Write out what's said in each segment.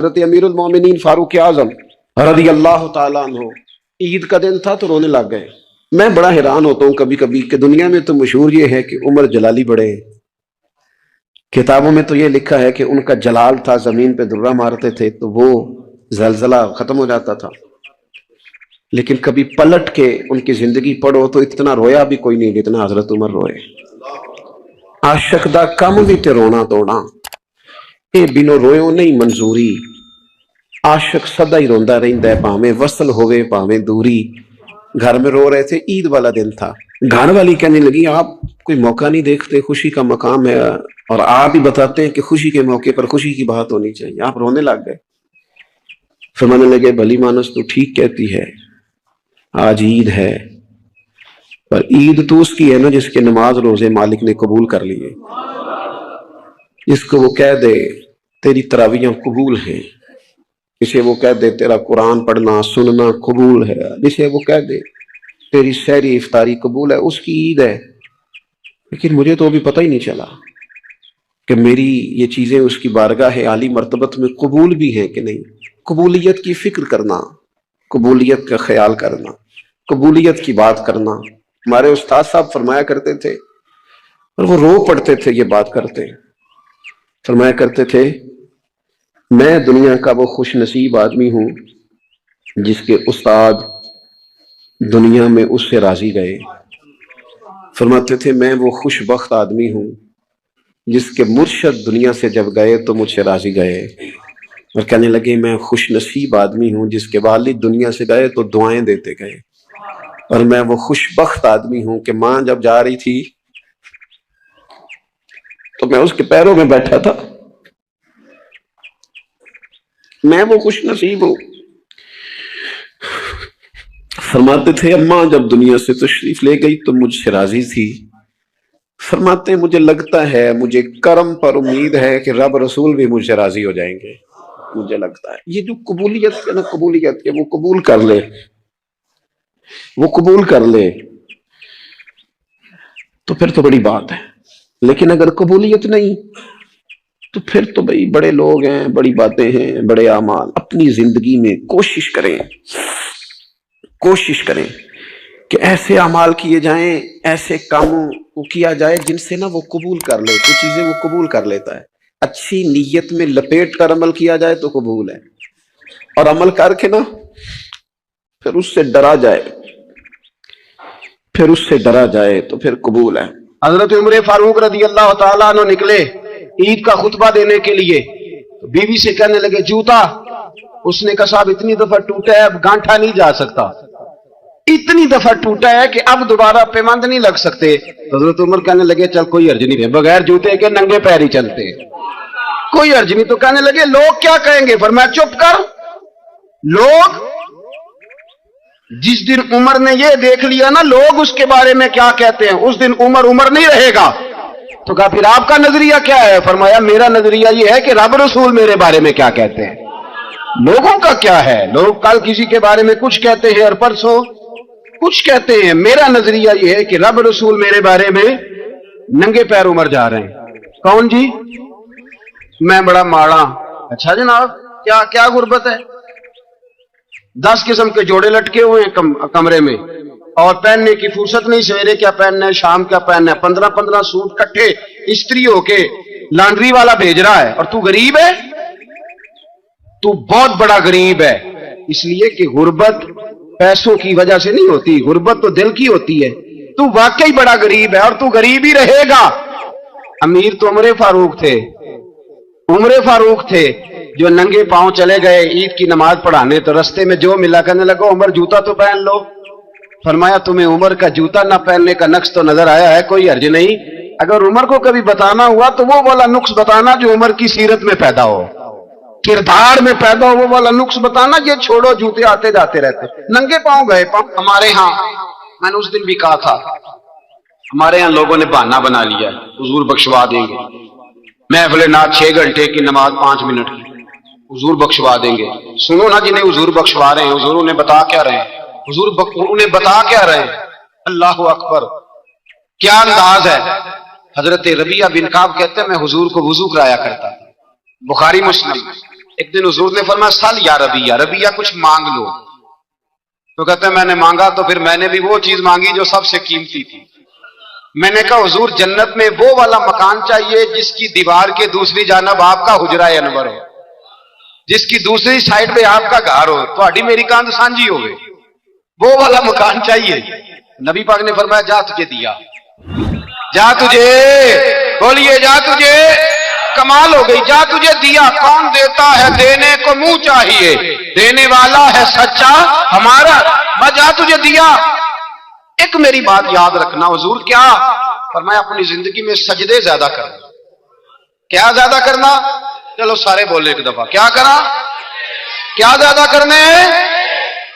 حضرت امیر المومنین فاروق اعظم رضی اللہ تعالیٰ عنہ عید کا دن تھا تو رونے لگ گئے۔ میں بڑا حیران ہوتا ہوں کبھی کبھی کہ دنیا میں تو مشہور یہ ہے کہ عمر جلالی بڑے ہیں، کتابوں میں تو یہ لکھا ہے کہ ان کا جلال تھا، زمین پہ درہ مارتے تھے تو وہ زلزلہ ختم ہو جاتا تھا، لیکن کبھی پلٹ کے ان کی زندگی پڑھو تو اتنا رویا بھی کوئی نہیں جتنا حضرت عمر روئے۔ عاشق دا کم بھی تے رونا توڑا، اے بنو رویوں نہیں منظوری، عاشق سدا ہی روندا رہندا ہے بھاویں وصل ہوئے بھاویں دوری۔ گھر میں رو رہے تھے، عید والا دن تھا، گھر والی کہنے لگی آپ کوئی موقع نہیں دیکھتے، خوشی کا مقام ہے اور آپ ہی بتاتے ہیں کہ خوشی کے موقع پر خوشی کی بات ہونی چاہیے، آپ رونے لگ گئے۔ فرمانے لگے بھلی مانس تو ٹھیک کہتی ہے، آج عید ہے، پر عید تو اس کی ہے نا جس کے نماز روزے مالک نے قبول کر لیے، جس کو وہ کہہ دے تیری تراویحاں قبول ہیں، جسے وہ کہہ دے تیرا قرآن پڑھنا سننا قبول ہے، جسے وہ کہہ دے تیری سحری افطاری قبول ہے، اس کی عید ہے۔ لیکن مجھے تو ابھی پتہ ہی نہیں چلا کہ میری یہ چیزیں اس کی بارگاہ عالی مرتبت میں قبول بھی ہیں کہ نہیں۔ قبولیت کی فکر کرنا، قبولیت کا خیال کرنا، قبولیت کی بات کرنا۔ ہمارے استاد صاحب فرمایا کرتے تھے اور وہ رو پڑتے تھے یہ بات کرتے، فرمایا کرتے تھے میں دنیا کا وہ خوش نصیب آدمی ہوں جس کے استاد دنیا میں اس سے راضی گئے۔ فرماتے تھے میں وہ خوش بخت آدمی ہوں جس کے مرشد دنیا سے جب گئے تو مجھ سے راضی گئے، اور کہنے لگے میں خوش نصیب آدمی ہوں جس کے والد دنیا سے گئے تو دعائیں دیتے گئے، اور میں وہ خوش بخت آدمی ہوں کہ ماں جب جا رہی تھی تو میں اس کے پیروں میں بیٹھا تھا، میں وہ خوش نصیب ہوں۔ فرماتے تھے اماں جب دنیا سے تشریف لے گئی تو مجھ سے راضی تھی، فرماتے مجھے لگتا ہے، مجھے کرم پر امید ہے کہ رب رسول بھی مجھ سے راضی ہو جائیں گے، مجھے لگتا ہے یہ جو قبولیت ہے نا، قبولیت ہے وہ قبول کر لے، وہ قبول کر لے تو پھر تو بڑی بات ہے۔ لیکن اگر قبولیت نہیں تو پھر تو بھئی بڑے لوگ ہیں، بڑی باتیں ہیں، بڑے اعمال۔ اپنی زندگی میں کوشش کریں کہ ایسے اعمال کیے جائیں، ایسے کاموں کو کیا جائے جن سے نا وہ قبول کر لے، کچھ چیزیں وہ قبول کر لیتا ہے۔ اچھی نیت میں لپیٹ کر عمل کیا جائے تو قبول ہے، اور عمل کر کے نا پھر اس سے ڈرا جائے تو پھر قبول ہے۔ حضرت عمر فاروق رضی اللہ تعالیٰ عنہ نکلے عید کا خطبہ دینے کے لیے، بیوی سے کہنے لگے جوتا، اس نے کہا صاحب اتنی دفعہ ٹوٹا ہے اب گانٹھا نہیں جا سکتا، اتنی دفعہ ٹوٹا ہے کہ اب دوبارہ پیمند نہیں لگ سکتے۔ حضرت عمر کہنے لگے چل کوئی حرج نہیں ہے، بغیر جوتے کے ننگے پیر ہی چلتے، کوئی حرج نہیں۔ تو کہنے لگے لوگ کیا کہیں گے؟ فرمایا چپ کر، لوگ جس دن عمر نے یہ دیکھ لیا نا لوگ اس کے بارے میں کیا کہتے ہیں، اس دن عمر نہیں رہے گا۔ تو کہا پھر آپ کا نظریہ کیا ہے؟ فرمایا میرا نظریہ یہ ہے کہ رب رسول میرے بارے میں کیا کہتے ہیں، لوگوں کا کیا ہے؟ لوگ کل کسی کے بارے میں کچھ کہتے ہیں اور پرسوں کچھ کہتے ہیں، میرا نظریہ یہ ہے کہ رب رسول میرے بارے میں ننگے پیر عمر جا رہے ہیں۔ کون جی؟ میں بڑا ماڑا۔ اچھا جناب، کیا غربت ہے؟ 10 قسم کے جوڑے لٹکے ہوئے ہیں کمرے میں، اور پہننے کی فرصت نہیں، سویرے کیا پہننا ہے شام کیا پہننا ہے، 15 سوٹ کٹھے استری ہو کے لانڈری والا بھیج رہا ہے، اور تو غریب ہے، تو بہت بڑا غریب ہے۔ اس لیے کہ غربت پیسوں کی وجہ سے نہیں ہوتی، غربت تو دل کی ہوتی ہے۔ تو واقعی بڑا غریب ہے اور تو غریب ہی رہے گا۔ امیر تو عمر فاروق تھے جو ننگے پاؤں چلے گئے عید کی نماز پڑھانے، تو رستے میں جو ملا کہنے لگا عمر جوتا تو پہن لو۔ فرمایا تمہیں عمر کا جوتا نہ پہننے کا نقص تو نظر آیا ہے، کوئی حرج نہیں، اگر عمر کو کبھی بتانا ہوا تو وہ والا نقص بتانا جو عمر کی سیرت میں پیدا ہو، کردار میں پیدا ہو، وہ والا نقص بتانا، یہ چھوڑو جوتے آتے جاتے رہتے۔ ننگے پاؤں گئے۔ ہمارے ہاں میں نے اس دن بھی کہا تھا، ہمارے ہاں لوگوں نے بہانہ بنا لیا ہے حضور بخشوا دیں گے، محفل نعت 6 گھنٹے کی نماز 5 منٹ کی، حضور بخشوا دیں گے۔ سنو نا جنہیں حضور بخشوا رہے ہیں، حضور انہیں بتا کیا رہے ہیں، اللہ اکبر، کیا انداز ہے۔ حضرت ربیعہ بن کعب کہتے ہیں میں حضور کو وضو کرایا کرتا تھا، بخاری مسلم۔ ایک دن حضور نے فرمایا سل یا ربی، یا ربی، یا کچھ مانگ لو. تو کہتے ہیں میں نے مانگا تو پھر میں نے بھی وہ چیز مانگی جو سب سے قیمتی تھی. میں نے کہا حضور جنت میں وہ والا مکان چاہیے جس کی دیوار کے دوسری جانب آپ کا حجرہ انور ہو، جس کی دوسری سائڈ پہ آپ کا گھر ہو، تھوڑی میری کاند سانجی ہو گئی، وہ والا مکان چاہیے. نبی پاک نے فرمایا جا تجھے دیا، جا تجھے، بولیے جا تجھے، کمال ہو گئی، جا تجھے دیا. کون دیتا ہے؟ دینے کو منہ چاہیے، دینے والا ہے سچا ہمارا. میں جا تجھے دیا. ایک میری بات یاد رکھنا. حضور کیا فرمایا؟ اپنی زندگی میں سجدے زیادہ کرنا. کیا زیادہ کرنا؟ چلو سارے بولے ایک دفعہ، کیا کرا؟ کیا زیادہ کرنے ہیں؟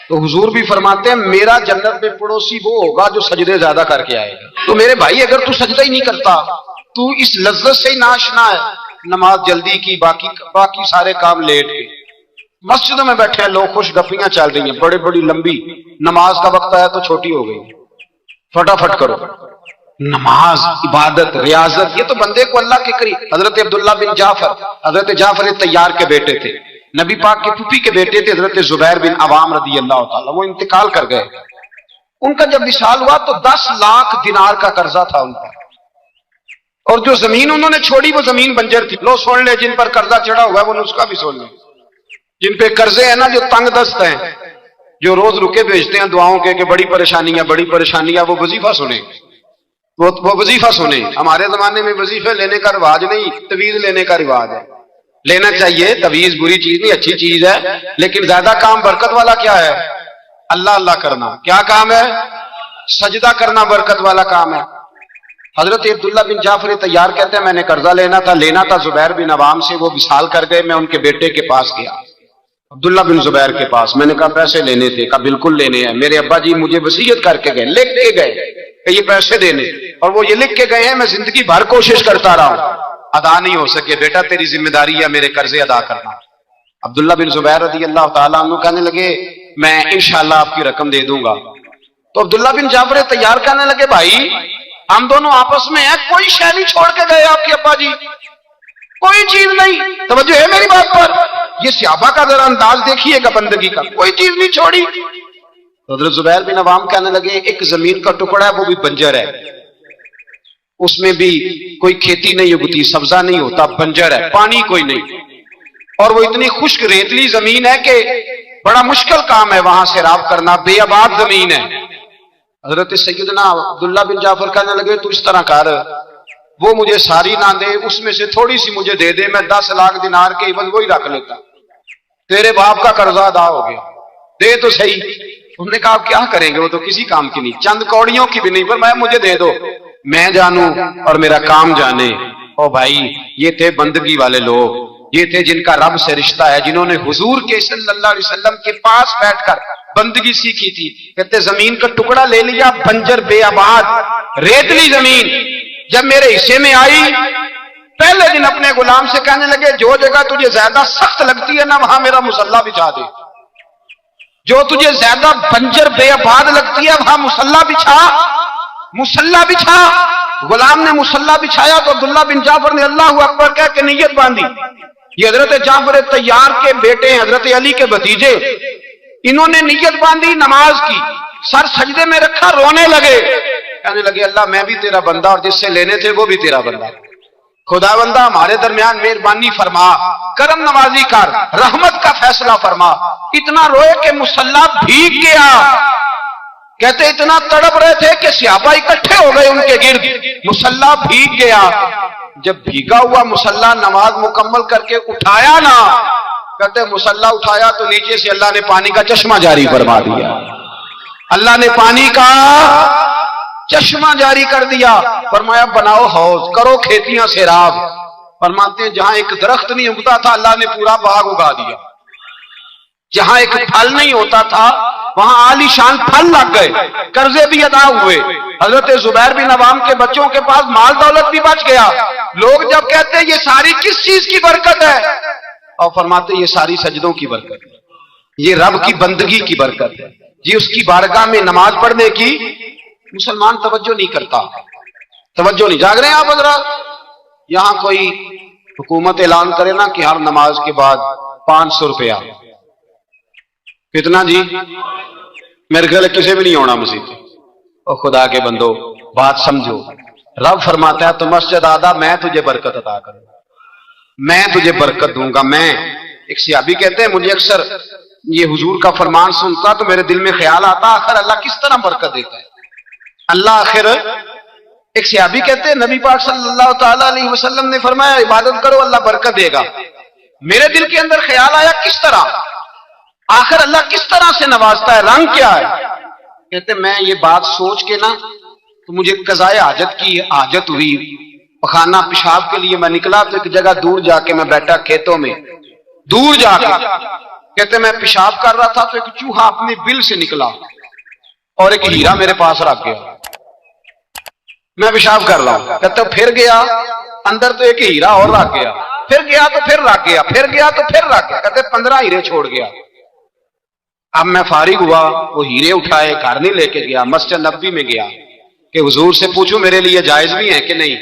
تو حضور بھی فرماتے ہیں میرا جنت میں پڑوسی وہ ہوگا جو سجدے زیادہ کر کے آئے گا. تو میرے بھائی اگر تو سجدہ ہی نہیں کرتا، تو اس لذت سے ہی ناشنا ہے. نماز جلدی کی، باقی سارے کام لیٹ کے، مسجدوں میں بیٹھے ہیں لوگ، خوش گپیاں چل رہی ہیں، بڑی بڑی لمبی. نماز کا وقت آیا تو چھوٹی ہو گئی، فٹافٹ کرو. نماز، عبادت، ریاضت، یہ تو بندے کو اللہ کے قریب. حضرت عبداللہ بن جعفر، حضرت جعفر طیار کے بیٹے تھے، نبی پاک کے پھوپھی کے بیٹے تھے حضرت زبیر بن عوام رضی اللہ تعالیٰ. وہ انتقال کر گئے. ان کا جب وصال ہوا تو 10 لاکھ دینار کا قرضہ تھا ان پر، اور جو زمین انہوں نے چھوڑی وہ زمین بنجر تھی. لو سن لے، جن پر قرضہ چڑھا ہوا ہے وہ نسخہ بھی سن لے. جن پہ قرضے ہیں نا، جو تنگ دست ہیں، جو روز رکے بھیجتے ہیں دعاؤں کے کہ بڑی پریشانیاں بڑی پریشانیاں، وہ وظیفہ سنیں، وہ وظیفہ سنیں. ہمارے زمانے میں وظیفے لینے کا رواج نہیں، تویز لینے کا رواج ہے. لینا چاہیے، تویز بری چیز نہیں، اچھی چیز ہے، لیکن زیادہ کام برکت والا کیا ہے؟ اللہ اللہ کرنا. کیا کام ہے؟ سجدہ کرنا برکت والا کام ہے. حضرت عبداللہ بن جعفر طیار کہتے ہیں میں نے قرضہ لینا تھا زبیر بن عوام سے. وہ وصال کر گئے. میں ان کے بیٹے کے پاس گیا، عبداللہ بن زبیر کے پاس. میں نے کہا پیسے لینے تھے. کہا بالکل لینے ہیں، میرے ابا جی مجھے وصیت کر کے گئے، لکھ کے گئے کہ یہ پیسے دینے، اور وہ یہ لکھ کے گئے ہیں. میں زندگی بھر کوشش کرتا رہا ہوں، ادا نہیں ہو سکے. بیٹا تیری ذمہ داری ہے میرے قرضے ادا کرنا. عبداللہ بن زبیر رضی اللہ تعالیٰ عنہ کہنے لگے میں انشاءاللہ آپ کی رقم دے دوں گا. تو عبداللہ بن جعفر طیار کہنے لگے بھائی ہم دونوں آپس میں ہیں، کوئی شے نہیں چھوڑ کے گئے آپ کے ابا جی، کوئی چیز نہیں. توجہ ہے میری بات پر؟ یہ صحابہ کا ذرا انداز دیکھیے گا بندگی کا، کوئی چیز نہیں چھوڑی. حضرت زبیر بن عوام کہنے لگے ایک زمین کا ٹکڑا ہے وہ بھی بنجر ہے، اس میں بھی کوئی کھیتی نہیں اگتی، سبزہ نہیں ہوتا، بنجر ہے، پانی کوئی نہیں، اور وہ اتنی خشک ریتلی زمین ہے کہ بڑا مشکل کام ہے وہاں سے سیراب کرنا، بے آباد زمین ہے. حضرت سیدنا عبداللہ بن جعفر کہنے لگے تو اس طرح کر، وہ مجھے ساری نہ دے، اس میں سے تھوڑی سی مجھے دے دے، میں 10 لاکھ دینار کے عوض وہی رکھ لیتا، تیرے باپ کا قرضہ ادا ہو گیا، دے تو صحیح. انہوں نے کہا آپ کیا کریں گے، وہ تو کسی کام کی نہیں، چند کوڑیوں کی بھی نہیں، پر میں مجھے دے دو، میں جانوں اور میرا کام جانے. او بھائی یہ تھے بندگی والے لوگ، یہ تھے جن کا رب سے رشتہ ہے، جنہوں نے حضور کے صلی اللہ علیہ وسلم کے پاس بیٹھ کر بندگی سیکھی تھی. کہتے زمین کا ٹکڑا لے لیا، بنجر بے آباد ریتلی زمین. جب میرے حصے میں آئی پہلے دن اپنے غلام سے کہنے لگے جو جگہ تجھے زیادہ سخت لگتی ہے نا وہاں میرا مصلی بچھا دے، جو تجھے زیادہ بنجر بے آباد لگتی ہے وہاں مصلی بچھا، مصلی بچھا. غلام نے مصلی بچھایا تو عبداللہ بن جعفر نے اللہ اکبر کہہ کے نیت باندھی. یہ حضرت جعفر طیار کے بیٹے ہیں، حضرت علی کے بھتیجے، انہوں نے نیت باندھی نماز کی، سر سجدے میں رکھا، رونے لگے، کہنے لگے اللہ میں بھی تیرا بندہ اور جس سے لینے تھے وہ بھی تیرا بندہ، خدا بندہ ہمارے درمیان مہربانی فرما، کرم نوازی کر، رحمت کا فیصلہ فرما. اتنا روئے کہ مصلی بھیگ گیا. کہتے اتنا تڑپ رہے تھے کہ صحابہ اکٹھے ہو گئے ان کے گرد، مصلی بھیگ گیا. جب بھیگا ہوا مصلی نماز مکمل کر کے اٹھایا نا، کہتے مصلی اٹھایا تو نیچے سے اللہ نے پانی کا چشمہ جاری فرما دیا، اللہ نے پانی کا چشمہ جاری کر دیا. فرمایا بناؤ حوض، کرو کھیتیاں سیراب. فرماتے ہیں جہاں ایک درخت نہیں اگتا تھا اللہ نے پورا باغ اگا دیا، جہاں ایک پھل نہیں ہوتا تھا وہاں عالی شان پھل لگ گئے، قرضے بھی ادا ہوئے. حضرت زبیر بن عوام کے بچوں کے پاس مال دولت بھی بچ گیا. لوگ جب کہتے ہیں یہ ساری کس چیز کی برکت ہے، اور فرماتے یہ ساری سجدوں کی برکت ہے، یہ رب کی بندگی کی برکت ہے، یہ اس کی بارگاہ میں نماز پڑھنے کی. مسلمان توجہ نہیں کرتا، توجہ نہیں. جاگ رہے ہیں آپ حضرات؟ یہاں کوئی حکومت اعلان کرے نا کہ ہر نماز کے بعد 500 रुपया। कितना जी? मेरे ख्याल किसी भी नहीं होना मस्जिद। और खुदा के बंदो बात समझो, रब फरमाता है तो मस्जिद आदा, मैं तुझे बरकत अता करूंगा, मैं तुझे बरकत दूंगा। मैं एक सहाबी कहते हैं मुझे अक्सर ये हुजूर का फरमान सुनता तो मेरे दिल में ख्याल आता आखिर अल्लाह किस तरह बरकत देता है। अल्लाह आखिर, एक सहाबी कहते हैं नबी पाक सल्लल्लाहु ताला अलैहि वसल्लम ने फरमाया इबादत करो अल्लाह बरकत देगा। मेरे दिल के अंदर ख्याल आया किस तरह, आखिर अल्लाह किस तरह से नवाजता है, रंग क्या है। कहते मैं ये बात सोच के ना तो मुझे कज़ाए हाजत की हाजत हुई, पखाना पेशाब के लिए मैं निकला तो एक जगह दूर जाके मैं बैठा खेतों में, दूर जाके कहते मैं पेशाब कर रहा था तो एक चूहा अपने बिल से निकला और एक हीरा मेरे पास रख गया। मैं पेशाब कर रहा हूं, कहते फिर गया अंदर तो एक हीरा और रख गया, फिर गया तो फिर रख गया, फिर गया तो फिर रख गया, कहते 15 हीरे छोड़ गया। अब मैं फारिग हुआ, वो हीरे उठाए घर नहीं लेके गया, मस्जिद नबवी में गया कि हुजूर से पूछूं मेरे लिए जायज भी है कि नहीं।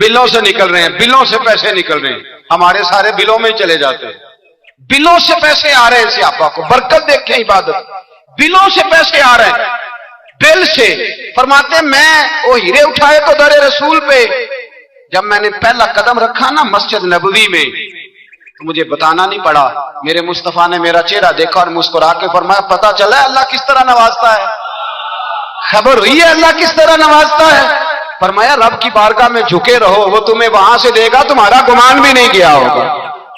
बिलों से निकल रहे हैं, बिलों से पैसे निकल रहे हैं, हमारे सारे बिलों में चले जाते हैं, बिलों से पैसे आ रहे हैं। सहाबा को बरकत देखें, इबादत बिलों से पैसे आ रहे हैं, बिल से। फरमाते मैं वो हीरे उठाए तो दरे रसूल पे, जब मैंने पहला कदम रखा ना मस्जिद नबवी में तो मुझे बताना नहीं पड़ा, मेरे मुस्तफा ने मेरा चेहरा देखा और मुस्कुरा के फरमाया पता चला है अल्लाह किस तरह नवाजता है, खबर हुई है अल्लाह किस तरह नवाजता है। फरमाया रब की बारगाह में झुके रहो, वो तुम्हें वहां से देगा तुम्हारा गुमान भी नहीं किया होगा।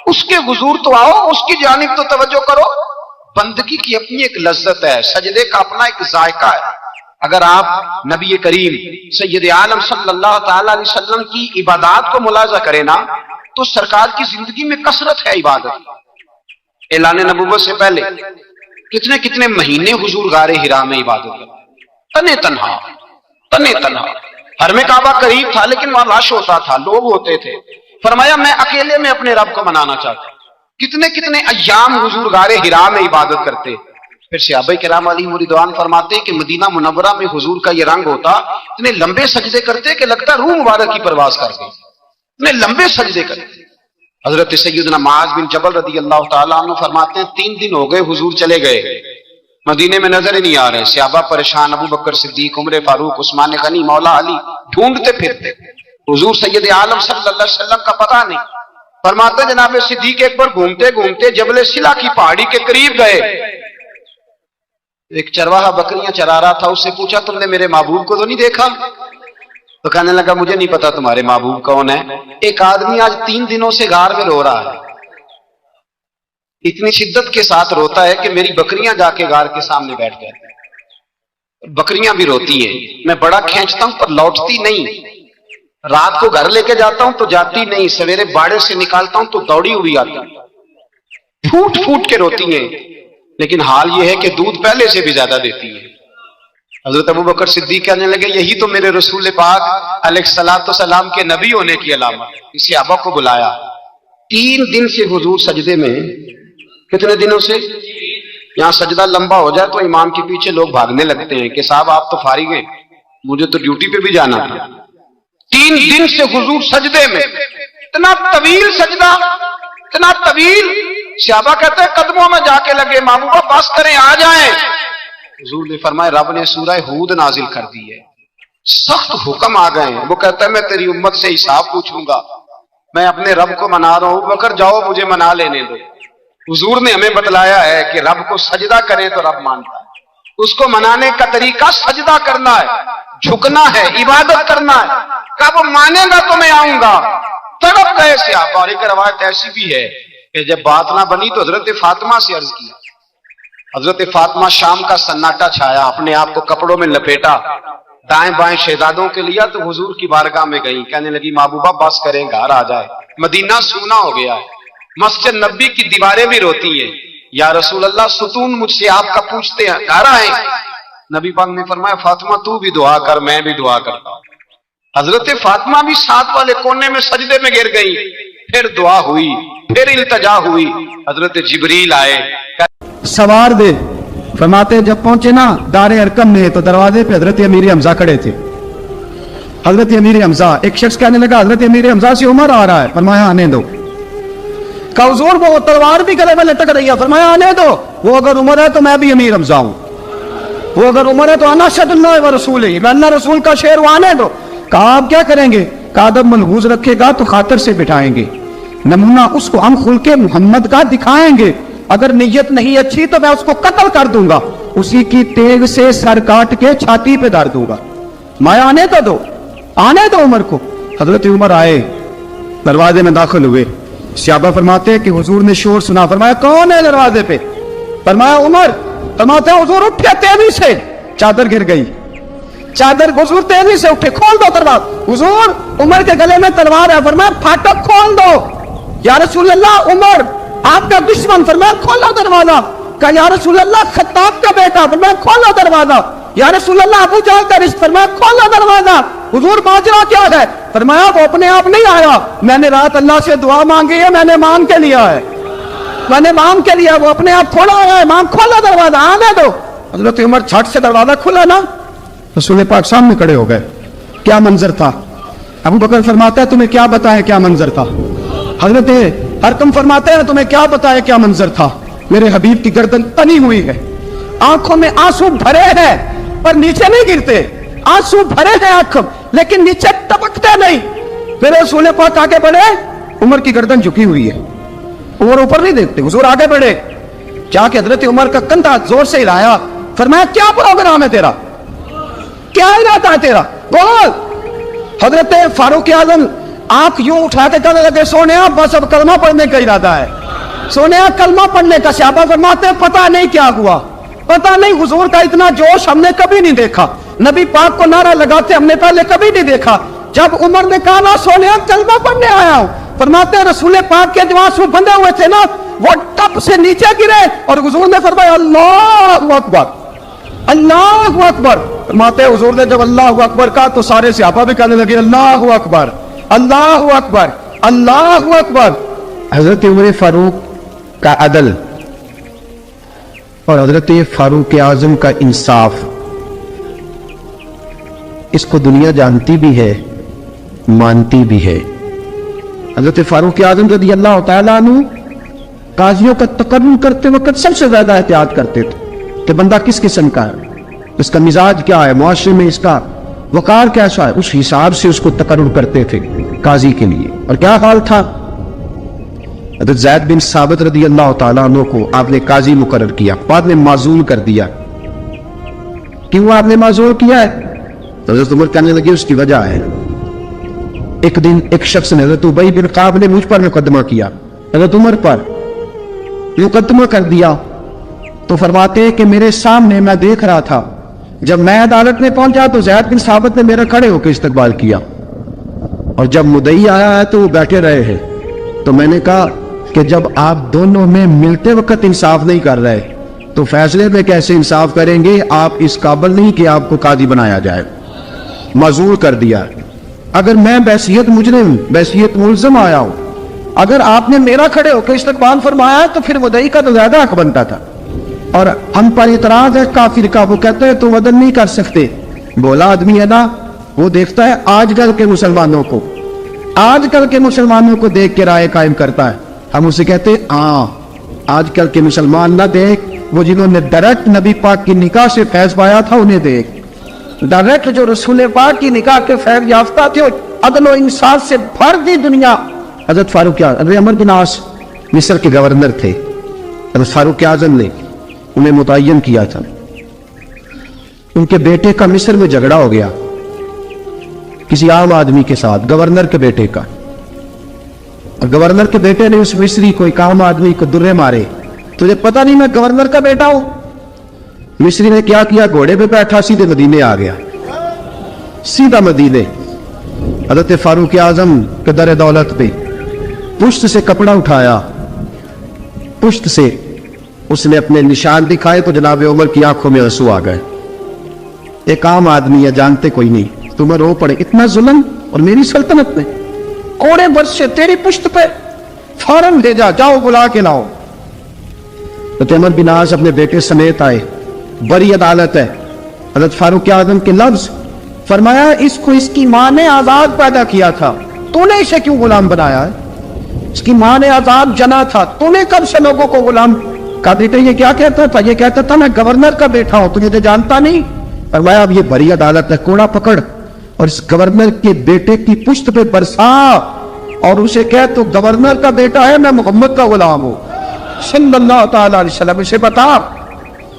उसके हुजूर तो आओ, उसकी जानिब तो तवज्जो करो। बंदगी की अपनी एक लज्जत है, सजदे का अपना एक जायका है। अगर आप नबी करीम सैयद आलम सल्लल्लाहु ताला अलैहि वसल्लम की इबादत को मुलाजा करें ना तो सरकार की जिंदगी में कसरत है इबादत। ऐलान नबूवत से पहले कितने कितने महीने हुजूर गारे हिरा में इबादत करते, तने तन्हा। हर में काबा करीब था लेकिन वहां रश होता था, लोग होते थे। फरमाया मैं अकेले में अपने रब को मनाना चाहता। कितने कितने अय्याम हुजूर गारे हिरा में इबादत करते। फिर सहाबा किराम अलैहिम रिदवान फरमाते कि मदीना मुनव्वरा में हुजूर का ये रंग होता, इतने लंबे सजदे करते कि लगता रूह मुबारक की परवाज कर गई, इतने लंबे सजदे करते। हजरत सैयदना मुआज बिन जबल रदी अल्लाह तआला अन्हु फरमाते हैं 3 दिन हो गए हुजूर चले गए, मदीने में नजर ही नहीं आ रहे। सहाबा परेशान, अबू बकर सिद्दीक, उमर फारूक, उस्मान गनी, मौला अली ढूंढते फिरते, हुजूर सैयद आलम सल्लल्लाहु अलैहि वसल्लम का पता नहीं। फरमाते जनाब सिद्दीक एक बार घूमते घूमते जबल सिला की पहाड़ी के करीब गए, एक चरवाहा बकरियां चरा रहा था, उससे पूछा तुमने मेरे महबूब को तो नहीं देखा? तो कहने लगा मुझे नहीं पता तुम्हारे महबूब कौन है। एक आदमी आज 3 दिनों से गार में रो रहा है, इतनी शिद्दत के साथ रोता है कि मेरी बकरियां जाके गार के सामने बैठ जाती, बकरियां भी रोती हैं, मैं बड़ा खींचता हूं पर लौटती नहीं, रात को घर लेके जाता हूं तो जाती नहीं, सवेरे बाड़े से निकालता हूं तो दौड़ी हुई आती, फूट फूट के रोती हैं। लेकिन हाल यह है कि दूध पहले से भी ज्यादा देती है। हजरत अबू बकर सिद्दीक कहने लगे यही तो मेरे रसूल पाक अलैहिस्सलातु सलाम के नबी होने की अलामत। इस सहाबा को बुलाया, 3 दिन से हुजूर सजदे में। कितने दिनों से? यहां सजदा लंबा हो जाए तो इमाम के पीछे लोग भागने लगते हैं कि साहब आप तो फारिग हैं, मुझे तो ड्यूटी पे भी जाना था। 3 दिन से हुजूर सजदे में, इतना तवील सजदा, इतना तवील। सहाबा कहते हैं कदमों में जाके लगे, महबूबा बस करें आ जाएं। हुजूर ने फरमाया रब ने सूरह हूद नाजिल कर दी है, सख्त हुक्म आ गए हैं। वो कहता है मैं तेरी उम्मत से हिसाब पूछूंगा, मैं अपने रब को मना रहा हूं, बकर जाओ मुझे मना लेने दो। हुजूर ने हमें बतलाया है कि रब को सजदा करें तो रब मानता है, उसको मनाने का तरीका सजदा करना है, झुकना है, इबादत करना है। कब मानेगा तो मैं आऊंगा। तड़प गए सहाबा। और एक रवायत ऐसी भी है कि जब बात ना बनी तो हजरत फातिमा से अर्ज किया। हजरत फातिमा शाम का सन्नाटा छाया, अपने आप को कपड़ों में लपेटा, दाएं बाएं शहजादों के लिया तो हुजूर की बारगाह में गई। कहने लगी महबूबा बस करें घर आ जाए, मदीना सूना हो गया है, मस्जिद नबी की दीवारें भी रोती हैं, या रसूल अल्लाह सुतून मुझसे आपका पूछते हैं, घर आए। नबी पाक ने फरमाया फातिमा तू भी दुआ कर, मैं भी दुआ करता हूं। हजरत फातिमा भी साथ वाले कोने में सजदे में गिर गई, फिर दुआ हुई, फिर इल्तजा हुई। हजरत जिब्रील आए, सवार दे। फरमाते जब पहुंचे ना दारे अरकम में तो दरवाजे पे हजरत अमीर हमजा खड़े थे। हजरत अमीर हमजा, एक शख्स कहने लगा हजरत अमीर हमजा से उमर आ रहा है। फरमाया आने दो। कहा हुजूर वो तलवार भी गले में लटक रही है। फरमाया आने दो, वो अगर उम्र है तो मैं भी अमीर हमजा हूं, वो अगर उम्र है तो आना शदुल्लाह व रसूल ही, मैं अल्लाह रसूल का शेर वो आने दो। कहा आप क्या करेंगे? कहा अदब मलहूज रखेगा तो खातर से बिठाएंगे, नमूना उसको हम खुल के मोहम्मद का दिखाएंगे, अगर नीयत नहीं अच्छी तो मैं उसको कत्ल कर दूंगा, उसी की तेग से सर काट के छाती पे डाल दूंगा। माया आने तो दो, आने दो उमर को। हजरत उमर आए, दरवाजे में दाखिल हुए। सहाबा फरमाते हैं कि हुजूर ने शोर सुना। फरमाया कौन है दरवाजे पे? फरमाया उमर। फरमाते हैं हुजूर उठे तेजी से, चादर गिर गई, चादर, हुजूर तेजी से उठे, खोल दो दरवाजा। हुजूर उमर के गले में तलवार है। फरमाया फाटक खोल दो। या रसूल अल्लाह उमर आपका दुश्मन। फरमाया खोलो दरवाजा। कहा या रसूल अल्लाह खत्ताब का बेटा। फरमाया खोलो दरवाजा। या रसूल अल्लाह अबू जहल का रिश्ता। फरमाया खोलो दरवाजा। हुजूर माजरा क्या है? फरमाया वो अपने आप नहीं आया, मैंने रात अल्लाह से दुआ मांगी है, मैंने मांग के लिया है, मैंने मांग के लिया, वो अपने आप थोड़ा आया है। मांग खोलो दरवाजा, आने दो। हजरत उमर छट से दरवाजा खुला ना, रसूल पाक सामने खड़े हो गए। क्या मंजर था? अबू बकर फरमाता है तुम्हें क्या बताएं क्या मंजर था? हजरत हरकम फरमाते हैं तुम्हें क्या बताएं क्या मंजर था? मेरे हबीब की गर्दन तनी हुई है, आंखों में आंसू भरे हैं पर नीचे नहीं गिरते, आंसू भरे हैं आंख लेकिन नीचे टपकते नहीं। फिर रसूल पाक आगे बढ़े, उमर की गर्दन झुकी हुई है, उमर ऊपर नहीं देखते। हुजूर आगे बढ़े, जाके हजरत उमर का कंधा जोर से हिलाया। फरमाया क्या प्रोग्राम है तेरा, क्या इरादा है तेरा, बोल। हजरत फारूक आजम आंख यूं उठा के कहने लगे सोने बस अब कलमा पढ़ने का इरादा है, सोने कलमा पढ़ने का। सहाबा फरमाते हैं पता नहीं क्या हुआ, पता नहीं, हुजूर का इतना जोश हमने कभी नहीं देखा, नबी पाक को नारा लगाते हमने पहले कभी नहीं देखा। जब उमर ने कहा ना सोने कलमा पढ़ने आया हूं, फरमाते हैं रसूल पाक के जो आंसू बंधे हुए थे ना वो टप से नीचे गिरे और हुजूर ने फरमाया अल्लाहु अकबर, अल्लाहु अकबर। फरमाते हैं हुजूर ने जब अल्लाहु अकबर कहा तो सारे सहाबा भी कहने लगे अल्लाहु अकबर, अल्लाहु अकबर, अल्लाहु अकबर। हजरत उमर फारूक का अदल और हजरत फारूक आजम का इंसाफ, इसको दुनिया जानती भी है, मानती भी है। हजरत फारूक आजम रज़ी अल्लाह तआला अन्हु काजियों का तकर्रुम करते वक्त सबसे ज्यादा एहतियात करते थे कि बंदा किस किस्म का है, इसका मिजाज क्या है, मुआशरे में इसका वकार कैसा है, उस हिसाब से उसको तकर्रुम करते थे काजी के लिए। और क्या हाल था? हजरत ज़ैद बिन साबित रज़ी अल्लाह तआला अन्हु को आपने काजी मुकर्रर किया, बाद में माजूल कर दिया। क्यों आपने माजूल किया है? हजरत उमर कहने लगे उसकी वजह है, एक दिन एक शख्स ने, हजरत उबई बिन काब ने मुझ पर मुकदमा किया, हजरत उमर पर मुकदमा कर दिया। तो फरमाते हैं कि मेरे सामने मैं देख रहा था, जब मैं अदालत में पहुंचा तो ज़ैद बिन साबित ने मेरा खड़े होकर इस्तकबाल किया, और जब मुदई आया है तो वो बैठे रहे हैं। तो मैंने कहा कि जब आप दोनों में मिलते वक्त इंसाफ नहीं कर रहे तो फैसले में कैसे इंसाफ करेंगे? आप इस काबिल नहीं कि आपको काजी बनाया जाए। मजूर कर दिया। अगर मैं बैसियत मुजरिम, बैसियत मुल्ज़म आया हूं, अगर आपने मेरा खड़े होकर इस्तकबाल फरमाया तो फिर मुदई का तो ज्यादा हक बनता था। और हम पर इतराज है काफिर का, वो कहते हैं तुम अदल नहीं कर सकते। बोला आदमी है ना, वो देखता है आजकल के मुसलमानों को, आजकल के मुसलमानों को देख के राय कायम करता है। हम उसे कहते हैं हाँ आजकल के मुसलमान ना देख, वो जिन्होंने डायरेक्ट नबी पाक की निकाह से फैज पाया था उन्हें देख। डायरेक्ट जो रसूल पाक की निकाह के फैज याफ्ता थे, अदल और इंसाफ से भर दी दुनिया। हजरत फारूक अमर बिन आस मिस्र के गवर्नर थे, हजरत फारूक आजम ने उन्हें मुतय्यन किया था। उनके बेटे का मिस्र में झगड़ा हो गया किसी आम आदमी के साथ, गवर्नर के बेटे का। और गवर्नर के बेटे ने उस मिस्री को, एक आम आदमी को दुर्रे मारे। तुझे पता नहीं मैं गवर्नर का बेटा हूं? मिस्री ने क्या किया, घोड़े पे बैठा सीधे मदीने आ गया, सीधा मदीने। हजरत फारूक आजम के दर दौलत पे पुश्त से कपड़ा उठाया, पुश्त से उसने अपने निशान दिखाए तो जनाब उमर की आंखों में आंसू आ गए। एक आम आदमी है, जानते कोई नहीं, तुम्हें रो पड़े, इतना जुल्म और मेरी सल्तनत में, कोड़े बरस से तेरी पुश्त पे, फौरन ले जा, जाओ बुला के लाओ। तो उमर बिन आस अपने बेटे समेत आए, बड़ी अदालत है। हजरत फारूक आजम के लफ्ज, फरमाया इसको इसकी मां ने आजाद पैदा किया था, तूने इसे क्यों गुलाम बनाया है? اس کی ماں نے عذاب جنا تھا، تو نے کب سے لوگوں کو غلام کہا؟ بیٹے یہ کیا کہتا تھا؟ یہ کہتا تھا میں گورنر کا بیٹا ہوں، تجھے تو جانتا نہیں۔ فرمایا اب یہ بڑی عدالت ہے، کوڑا پکڑ اور اس گورنر کے بیٹے کی پشت پہ برسا اور اسے کہہ تو گورنر کا بیٹا ہے، میں محمد کا غلام ہوں صلی اللہ تعالی علیہ وسلم۔ اسے بتا،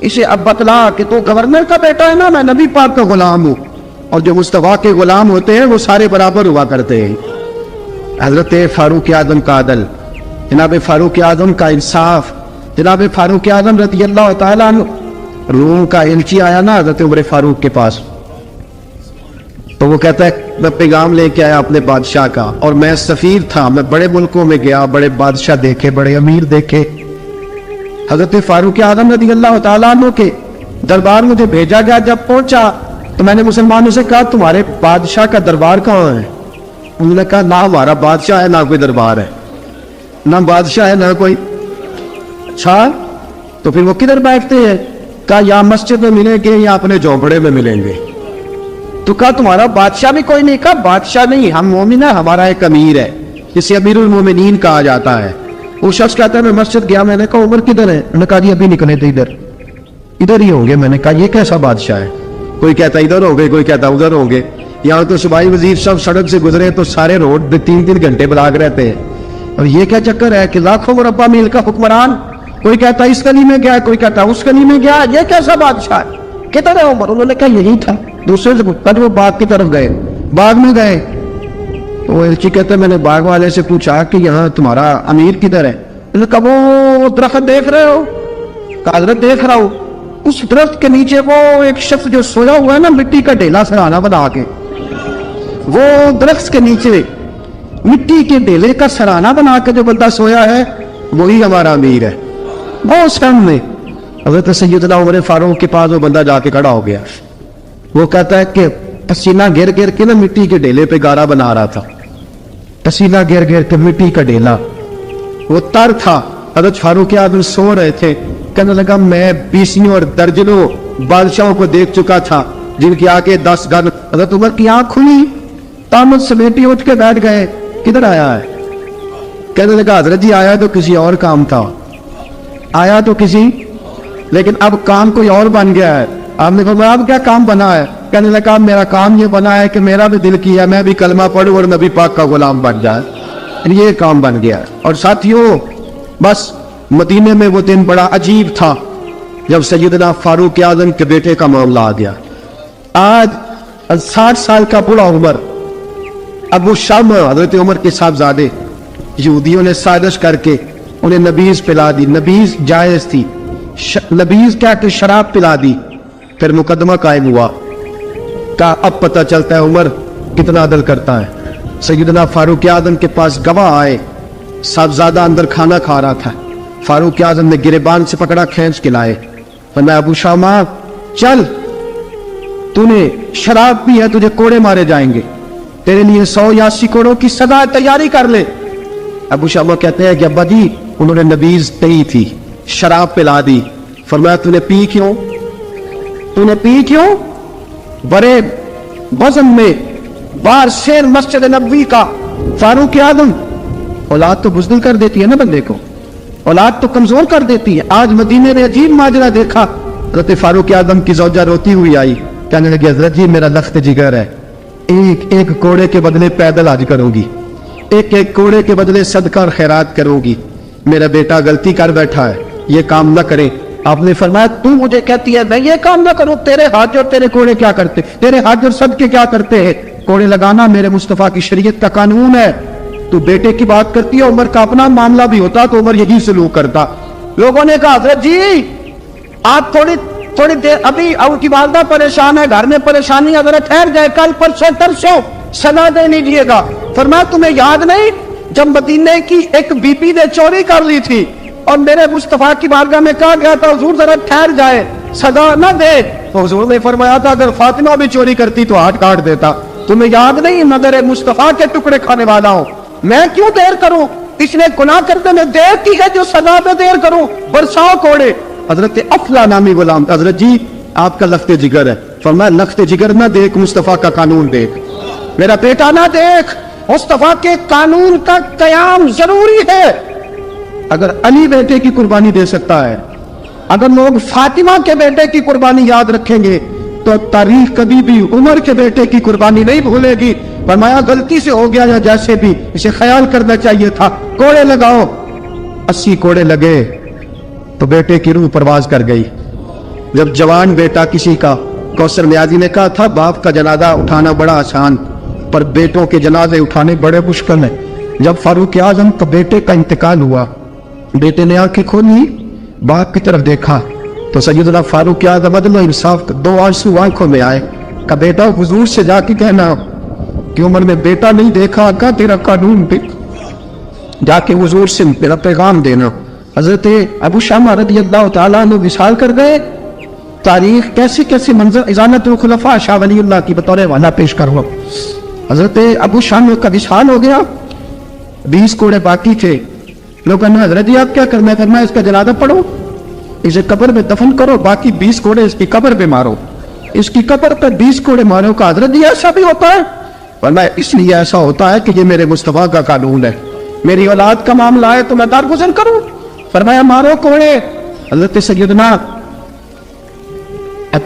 اسے اب بتلا کہ تو گورنر کا بیٹا ہے نا، میں نبی پاک کا غلام ہوں، اور جو مصطفیٰ کے غلام ہوتے ہیں وہ سارے برابر ہوا کرتے ہیں۔ حضرت فاروق اعظم کا عدل، جناب فاروق اعظم کا انصاف، جناب فاروق اعظم رضی اللہ تعالیٰ عنہ۔ روم کا ایلچی آیا نا حضرت عمر فاروق کے پاس، تو وہ کہتا ہے میں پیغام لے کے آیا اپنے بادشاہ کا، اور میں سفیر تھا، میں بڑے ملکوں میں گیا، بڑے بادشاہ دیکھے، بڑے امیر دیکھے۔ حضرت فاروق اعظم رضی اللہ تعالیٰ عنہ کے دربار مجھے بھیجا گیا، جب پہنچا تو میں نے مسلمانوں سے کہا تمہارے بادشاہ کا دربار کہاں ہے؟ انہوں نے کہا نہ ہمارا بادشاہ ہے نہ کوئی دربار ہے، نہ بادشاہ ہے نہ کوئی۔ اچھا تو پھر وہ کدھر بیٹھتے ہیں؟ کہا یا مسجد میں ملیں گے یا اپنے جھونپڑے میں ملیں گے۔ تو کہا تمہارا بادشاہ بھی کوئی نہیں؟ کہا بادشاہ نہیں، ہم مومن ہیں، ہمارا ایک امیر ہے جسے امیر المومنین کہا جاتا ہے۔ وہ شخص کہتا ہے میں مسجد گیا، میں نے کہا عمر کدھر ہے؟ انہوں نے کہا جی ابھی نکلے تھے ادھر ہی ہوں گے۔ میں نے کہا یہ کیسا بادشاہ ہے؟ کوئی کہتا ادھر ہوں گے، کوئی کہتا ادھر ہوں گے۔ یہاں تو صوبائی وزیر صاحب سڑک سے گزرے تو سارے روڈ 3 گھنٹے بلاک رہتے ہیں، اور یہ کیا چکر ہے کہ لاکھوں مربع میل کا حکمران، کوئی کہتا اس گلی میں گیا، کوئی کہتا اس گلی میں گیا، یہ کیسا بادشاہ ہے؟ کدھر ہے عمر؟ انہوں نے کہا یہی تھا۔ دوسرے سے پوچھا وہ باغ کی طرف گئے، باغ میں گئے تو ایلچی کہتا ہے میں نے باغ والے سے پوچھا کہ یہاں تمہارا امیر کدھر ہے؟ انہوں نے کہا وہ درخت دیکھ رہے ہو؟ کہا حضرت دیکھ رہا ہوں۔ اس درخت کے نیچے وہ ایک شخص جو سویا ہوا ہے نا مٹی کا ڈھیلا سرانا بنا کے، وہ درخت کے نیچے مٹی کے ڈھیلے کا سرانا بنا کے جو بندہ سویا ہے وہی ہمارا امیر ہے۔ بہت سامنے حضرت سیدنا عمر فاروق کے پاس وہ بندہ جا کے کھڑا ہو گیا، وہ کہتا ہے کہ پسینہ گر گر کے نا مٹی کے ڈھیلے پہ گارا بنا رہا تھا، پسینہ گر گر کے مٹی کا ڈھیلا، وہ تر تھا۔ حضرت فاروق اعظم سو رہے تھے، کہنے لگا میں 20 اور درجنوں بادشاہوں کو دیکھ چکا تھا جن کی آنکھیں 10 گن۔ حضرت عمر کی آنکھ کھلی، تامل سمیٹی اٹھ کے بیٹھ گئے، کدھر آیا ہے؟ کہنے لگا حضرت جی آیا تو کسی اور کام تھا، آیا تو کسی، لیکن اب کام کوئی اور بن گیا ہے۔ آپ نے فرمایا اب کیا کام بنا ہے؟ کہنے لگا میرا کام یہ بنا ہے کہ میرا بھی دل کیا میں بھی کلمہ پڑھوں اور نبی پاک کا غلام بن جائے، یہ کام بن گیا۔ اور ساتھیوں بس مدینے میں وہ دن بڑا عجیب تھا جب سیدنا فاروق اعظم کے بیٹے کا معاملہ آ گیا۔ آج 60 سال کا بڑا عمر ابو شامہ حضرت عمر کے صاحبزادے یہودیوں نے سازش کر کے انہیں نبیذ پلا دی، نبیذ جائز تھی، نبیذ کیا کہ شراب پلا دی۔ پھر مقدمہ قائم ہوا، کا اب پتہ چلتا ہے عمر کتنا عدل کرتا ہے۔ سیدنا فاروق اعظم کے پاس گواہ آئے، صاحبزادہ اندر کھانا کھا رہا تھا، فاروق اعظم نے گریبان سے پکڑا کھینچ کے لائے، فرمایا ابو شامہ چل، تو نے شراب پی ہے، تجھے کوڑے مارے جائیں گے، تیرے لیے 100 یا 80 کوڑوں کی سزا تیاری کر لے۔ ابو شامہ کہتے ہیں کہ ابا جی انہوں نے نبیذ پی تھی، شراب پلا دی۔ فرمایا تو نے پی کیوں؟ تو نے پی کیوں؟ بڑے وزن میں بار شیر مسجد نبوی کا فاروق اعظم، اولاد تو بزدل کر دیتی ہے نا بندے کو، اولاد تو کمزور کر دیتی ہے۔ آج مدینے میں عجیب ماجرا دیکھا، حضرت فاروق اعظم کی زوجہ روتی ہوئی آئی، کہنے لگی حضرت جی میرا لخت جگر ہے، ایک کوڑے کے بدلے پیدل حج کروں گی، ایک کوڑے کے بدلے صدقہ اور خیرات کروں گی، میرا بیٹا غلطی کر بیٹھا ہے، یہ کام نہ کرے۔ آپ نے فرمایا تو مجھے کہتی ہے میں یہ کام نہ کروں، تیرے حج اور تیرے کوڑے کیا کرتے، تیرے حج اور صدقے کیا کرتے ہیں؟ کوڑے لگانا میرے مصطفیٰ کی شریعت کا قانون ہے۔ تو بیٹے کی بات کرتی ہے، عمر کا اپنا معاملہ بھی ہوتا تو عمر یہی سلوک کرتا۔ لوگوں نے کہا حضرت جی آپ تھوڑی دیر، ابھی ان کی والدہ پریشان ہے، گھر میں پریشانی، حضرت ٹھہر جائے، کل پرسوں ترسوں سزا دے لیجیے گا۔ فرمایا تمہیں یاد نہیں جب مدینے کی ایک بی پی نے چوری کر لی تھی اور میرے مصطفیٰ کی بارگاہ میں کہا گیا تھا حضور ذرا ٹھہر جائے، سزا نہ دے، تو حضور نے فرمایا تھا اگر فاطمہ بھی چوری کرتی تو ہاتھ کاٹ دیتا۔ تمہیں یاد نہیں نظر مصطفیٰ کے ٹکڑے کھانے والا ہوں، میں کیوں دیر کروں؟ اس نے گناہ کرنے میں دیر کی ہے جو سزا میں دیر کروں، برساؤ کوڑے۔ حضرت افلا نامی غلام، حضرت جی آپ کا لخت جگر ہے، فرمایا لخت جگر نہ دیکھ، مصطفیٰ کا قانون دیکھ، میرا بیٹا نہ دیکھ، मुस्तफा के कानून का कयाम जरूरी है। अगर अली बेटे की कुर्बानी दे सकता है, अगर लोग फातिमा के बेटे की कुर्बानी याद रखेंगे, तो तारीख कभी भी उमर के बेटे की कुर्बानी नहीं भूलेगी। फरमाया गलती से हो गया या जैसे भी, इसे ख्याल करना चाहिए था। कोड़े लगाओ, 80 कोड़े लगे तो बेटे की रूह परवाज कर गई। जब जवान बेटा किसी का, कौसर न्याजी ने कहा था बाप का जनाजा उठाना बड़ा आसान, पर बेटों के जनाजे उठाने बड़े मुश्किल है। जब फारूक आजम का बेटे का इंतकाल हुआ, बेटे ने आंखें खोली, बाप की तरफ देखा तो सैयदना फारूक आजम अदल इंसाफ, 2 आंसू आंखों में आए। का बेटा हुजूर से जाके कहना कि उमर ने बेटा नहीं देखा, का तेरा कानून भी जाके हुजूर से मेरा पैगाम देना। हजरत अबू शामा रदियल्लाहु ताला अन्हु विशाल कर गए। तारीख कैसे कैसे मंजर इजानतुल खुलफा शाह वलीउल्लाह की बतौर वाला पेश करूँ। हजरत अबू शामा का विशाल हो गया, 20 कोड़े बाकी थे। लोग कहना हजरत जी आप क्या करना है? फरमाया इसका जनाजा पढ़ो, इसे कब्र में दफन करो, बाकी 20 कोड़े इसकी कब्र पे मारो। इसकी कब्र पर 20 कोड़े मारो। का हजरत जी ऐसा भी होता है? फरमाया इसलिए ऐसा होता है कि ये मेरे मुस्तफा का कानून है, मेरी औलाद का मामला है तो मैं दारगुजर करूं। फरमाया मारो कोड़े। हजरत सैयदना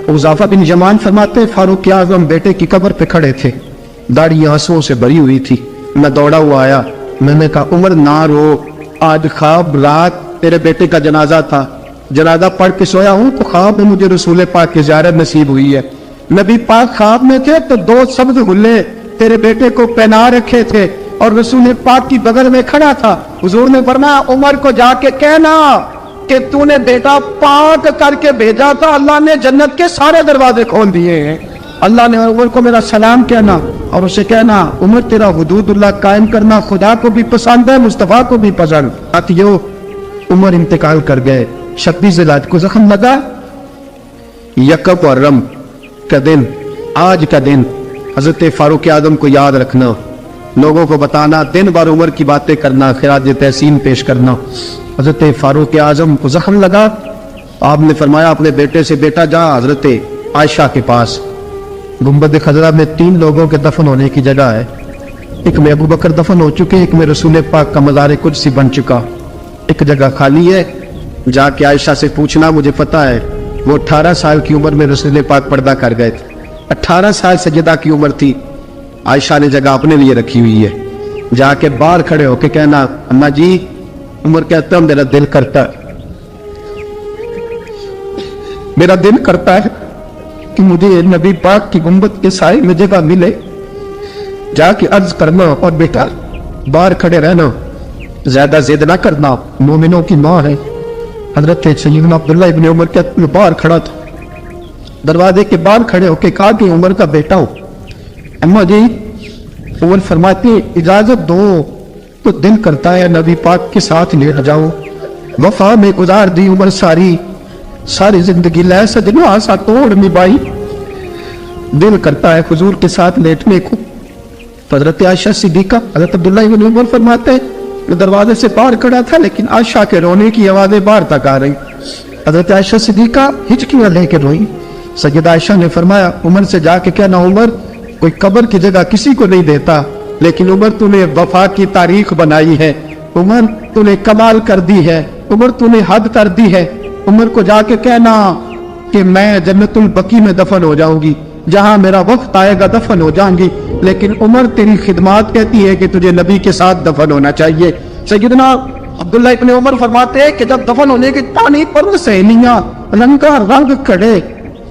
उज़ाफा बिन जमान फरमाते फारूक आज़म बेटे की कब्र पे खड़े थे, दाढ़ी आंसुओं से भरी हुई थी। मैं दौड़ा हुआ आया, मैंने कहा उमर ना रो, आज ख्वाब रात तेरे बेटे का जनाजा था, जनाजा पढ़ के सोया हूं तो ख्वाब में मुझे रसूल पाक की ज़ियारत नसीब हुई है। नबी पाक ख्वाब में थे तो 2 सब्ज़ हुल्ले तेरे बेटे को पहना रखे थे और रसूल पाक की बगल में खड़ा था। हुजूर ने फरमाया उमर को जाके कहना कि तूने बेटा पाक करके भेजा था, अल्लाह ने जन्नत के सारे दरवाजे खोल दिए हैं। अल्लाह ने उमर को मेरा सलाम कहना और उसे कहना उमर तेरा हुदूदुल्लाह कायम करना खुदा को भी पसंद है, मुस्तफा को भी पसंद। साथियों उमर इंतकाल कर गए, 26 ज़िलहज को जख्म लगा। यकब और रम का दिन, आज का दिन हजरत फारूक आजम को याद रखना, लोगों को बताना, दिन भर उमर की बातें करना, खिराज तहसीन पेश करना। हजरत फारूक आजम को जख्म लगा, आपने फरमाया अपने बेटे से बेटा जा हजरत आयशा के पास, गुंबद खजरा में 3 लोगों के दफन होने की जगह है। एक में अबू बकर दफन हो चुके, एक में रसूल पाक का मज़ार कुदसी बन चुका, एक जगह खाली है। जाके आयशा से पूछना, मुझे पता है वो 18 साल की उम्र में रसूल पाक पर्दा कर गए थे। 18 साल सजदा की उम्र थी, आयशा ने जगह अपने लिए रखी हुई है। जाके बाहर खड़े होके कहना अम्मा जी, उमर कहता है मेरा दिल करता है, मेरा दिल करता है कि मुझे नबी पाक की गुंबद के साए में जगह मिले। जाके अर्ज करना और बेटा बाहर खड़े रहना, ज्यादा जिद ना करना, मोमिनों की माँ है। हजरत सैयदना अब्दुल्लाह इब्न उमर के बाहर खड़ा था, दरवाजे के बाहर खड़े होके कहा कि उमर का बेटा हो। अम्मा जी, उमर फरमाते इजाजत दो तो दिल करता है नबी पाक के साथ लेट जाऊं। वफा में गुजार दी उमर सारी, सारी जिंदगी लै सजनो आशा तोड़ निभाई, दिल करता है हुजूर के साथ लेटने को। हजरत आयशा सिद्दीका, हजरत अब्दुल्लाह इब्न उमर फरमाते दरवाजे से बाहर खड़ा था लेकिन आयशा के रोने की आवाजें बाहर तक आ रही। हजरत आयशा सिद्दीका हिचकियां लेके रोई। सैयदा आयशा ने फरमाया उमर से जाके कहना उमर कोई कब्र की जगह किसी को नहीं देता, लेकिन उमर तूने वफा की तारीख बनाई है, उमर तूने कमाल कर दी है, उमर तूने हद कर दी है। उमर को जाके कहना कि मैं जन्नतुल बकी में दफन हो जाऊंगी, जहां मेरा वक्त आएगा दफन हो जाऊंगी, लेकिन उमर तेरी खिदमत कहती है कि तुझे नबी के साथ दफन होना चाहिए। सैयदना अब्दुल्लाह इब्न उमर फरमाते हैं कि जब दफन होने की तानी पर सहेलियां रंगा रंग खड़े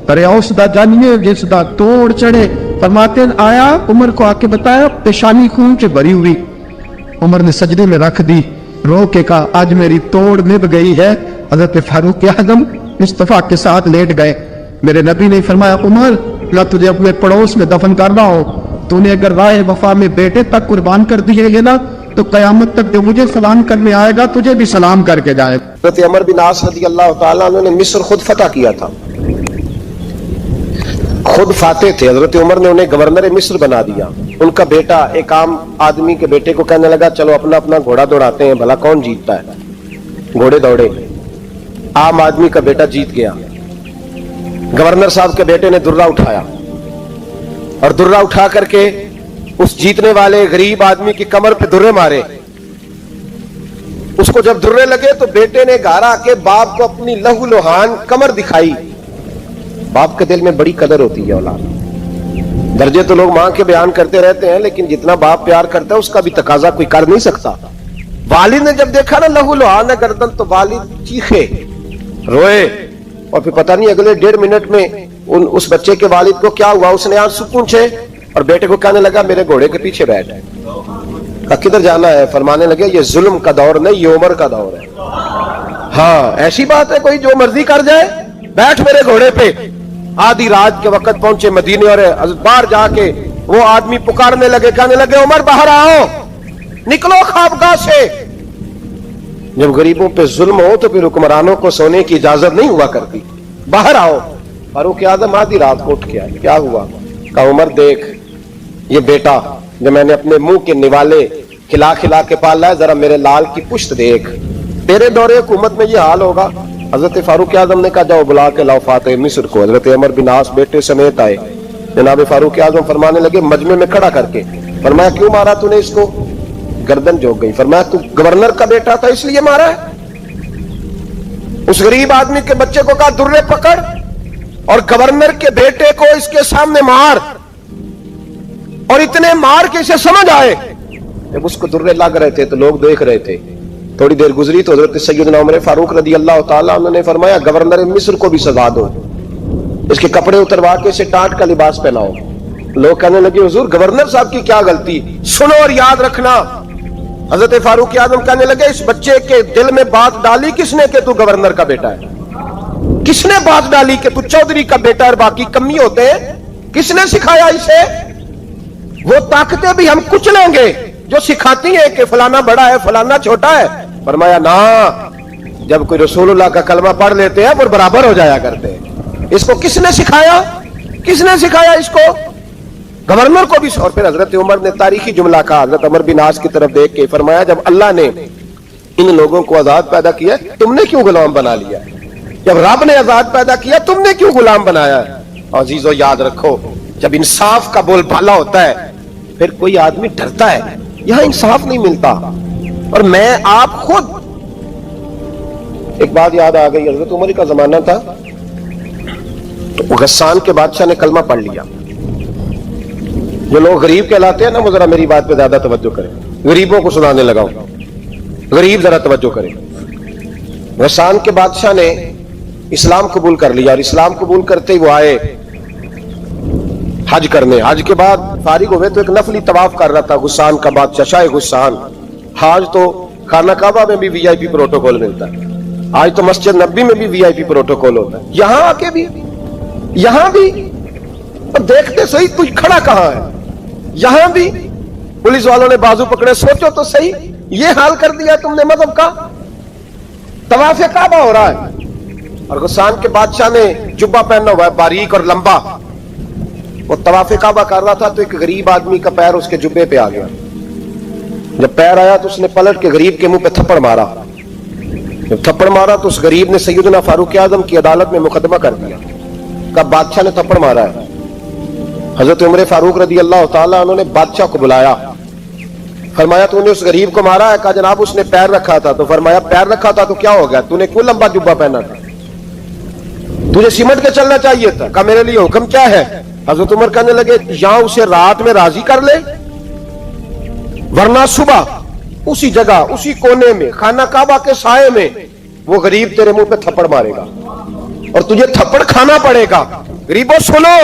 करे औसदा जानिए जिसदा तोड़ चढ़े। फरमाते आया उमर को आके बताया पेशानी खून से भरी हुई, उमर ने सजदे में रख दी, रो के कहा आज मेरी तोड़ निभ गई है। हजरत फारूक आज़म मुस्तफा के साथ लेट गए। मेरे नबी ने फरमाया उमर ना तुझे अपने पड़ोस में दफन करना हो, तूने अगर राह वफा में बेटे तक कुर्बान कर दिए ना तो कयामत तक जो मुझे सलाम करने आएगा तुझे भी सलाम करके जाएगा। हजरत अमर बिन आस रज़ियल्लाहु ताला अन्हु ने मिस्र खुद फतह किया था, खुद फाते थे। हजरत उमर ने उन्हें गवर्नर मिस्र बना दिया। उनका बेटा एक आम आदमी के बेटे को कहने लगा चलो अपना अपना घोड़ा दौड़ाते हैं, भला कौन जीतता है। घोड़े दौड़े, आम आदमी का बेटा जीत गया। गवर्नर साहब के बेटे ने दुर्रा उठाया और दुर्रा उठा करके उस जीतने वाले गरीब आदमी की कमर पे दुर्रे मारे। उसको जब दुर्रे लगे तो बेटे ने घर आके बाप को अपनी लहू लुहान कमर दिखाई। बाप के दिल में बड़ी कदर होती है औलाद। दर्जे तो लोग मां के बयान करते रहते हैं, लेकिन जितना बाप प्यार करता है उसका भी तकाजा कोई कर नहीं सकता। वालिद ने जब देखा ना लहू लुहान है गर्दन, तो वालिद चीखे, रोए, और फिर पता नहीं अगले 1.5 मिनट में उस बच्चे के वालिद को क्या हुआ, उसने आंसू पूछे और बेटे को कहने लगा मेरे घोड़े के पीछे बैठ। कहा किधर जाना है? फरमाने लगे ये जुल्म का दौर नहीं, ये उम्र का दौर है। हाँ ऐसी बात है, कोई जो मर्जी कर जाए, बैठ मेरे घोड़े पे। आधी रात के वक्त पहुंचे मदीने और बाहर जाके वो आदमी पुकारने लगे, कहने लगे उमर बाहर आओ, निकलो ख्वाबगाह से। जब गरीबों पे जुल्म हो तो फिर हुक्मरानों को सोने की इजाजत नहीं हुआ करती। बाहर आओ। फारूक आजम आधी रात को उठ के आए, क्या हुआ? कहा उमर देख, ये बेटा जो मैंने अपने मुंह के निवाले खिला खिला के पाला है, जरा मेरे लाल की पुश्त देख। तेरे दौरे हुकूमत में ये हाल होगा। हजरत फारूक आजम ने कहा जाओ बुला के लाओ फातिह मिस्र को। हजरत अमर बिन आस बेटे समेत आए। जनाब फारूक आजम फरमाने लगे मजमे में खड़ा करके, फरमाया क्यों मारा तूने इसको? गर्दन झुक गई। फरमाया तू गवर्नर का बेटा था इसलिए मारा है? उस गरीब आदमी के बच्चे को कहा दुर्रे पकड़ और गवर्नर के बेटे को इसके सामने मार, और इतने मार के इसे समझ आए। जब उसको दुर्रे लग रहे थे तो लोग देख रहे थे। थोड़ी देर गुजरी तो हजरत सैयदना उमर फारूक रदी अल्लाह ताला उन्होंने फरमाया गवर्नर मिस्र को भी सजा दो, इसके कपड़े उतरवा के इसे टाट का लिबास पहनाओ। लोग कहने लगे हुजूर गवर्नर साहब की क्या गलती? सुनो और याद रखना। हजरत फारूक आजम कहने लगे इस बच्चे के दिल में बात डाली किसने कि तू गवर्नर का बेटा है? किसने बात डाली कि तू चौधरी का बेटा और बाकी कमी होते हैं? किसने सिखाया इसे? वो ताकतें भी हम कुचलेंगे जो सिखाती है कि फलाना बड़ा है फलाना छोटा है। फरमाया ना, जब कोई रसूलुल्लाह का कलमा पढ़ लेते हैं वो बराबर हो जाया करते हैं। इसको किसने सिखाया? किसने सिखाया इसको? गवर्नर को भी। और फिर हजरत उमर ने तारीखी जुमला कहा, हजरत अमर बिन आस की तरफ देख के फरमाया जब अल्लाह ने इन लोगों को आजाद पैदा किया तुमने क्यों गुलाम बना लिया? जब रब ने आजाद पैदा किया तुमने क्यों गुलाम बनाया? अजीजों याद रखो, जब इंसाफ का बोलबाला होता है फिर कोई आदमी डरता है। यहां इंसाफ नहीं मिलता। और मैं आप खुद, एक बात याद आ गई, हजरत उमर का जमाना था तो गस्सान के बादशाह ने कलमा पढ़ लिया। जो लोग गरीब कहलाते हैं ना वो जरा मेरी बात पे ज्यादा तवज्जो करें, गरीबों को सुनाने लगाओ, गरीब जरा तवज्जो करें। गस्सान के बादशाह ने इस्लाम कबूल कर लिया और इस्लाम कबूल करते ही वो आए हज करने। हज के बाद फारिग हुए तो एक नफली तवाफ कर रहा था गुस्सान का बादशाह शाह गुस्सान। आज तो खाना काबा में भी वीआईपी प्रोटोकॉल मिलता है, आज तो मस्जिद नबी में भी वीआईपी प्रोटोकॉल होता है, यहां आके भी, यहां भी। और देखते सही तू खड़ा कहां है? यहां भी पुलिस वालों ने बाजू पकड़े। सोचो तो सही, ये हाल कर दिया तुमने मजहब का। तवाफ काबा हो रहा है और गुस्सान के बादशाह ने जुब्बा पहना हुआ है बारीक और लंबा। वो तवाफ काबा कर रहा था तो एक गरीब आदमी का पैर उसके जुब्बे पे आ गया। जब पैर आया तो उसने पलट के गरीब के मुंह पे थप्पड़ मारा। जब थप्पड़ मारा तो उस गरीब ने सैयदना फारूक आजम की अदालत में मुकदमा कर दिया। कब बादशाह ने थप्पड़ मारा है। हजरत उमर फारूक रदी अल्लाह ताला उन्होंने बादशाह को बुलाया, फरमाया तूने उस गरीब को मारा है? कहा जनाब उसने पैर रखा था। तो फरमाया पैर रखा था तो क्या हो गया? तूने क्यों लंबा जुब्बा पहना था? तुझे सिमट के चलना चाहिए था। कहा मेरे लिए हुक्म क्या है? हजरत उमर कहने लगे यहां उसे रात में राजी कर ले, वरना सुबह उसी जगह उसी कोने में खाना काबा के साए में वो गरीब तेरे मुंह पे थप्पड़ मारेगा और तुझे थप्पड़ खाना पड़ेगा। गरीबों सुनो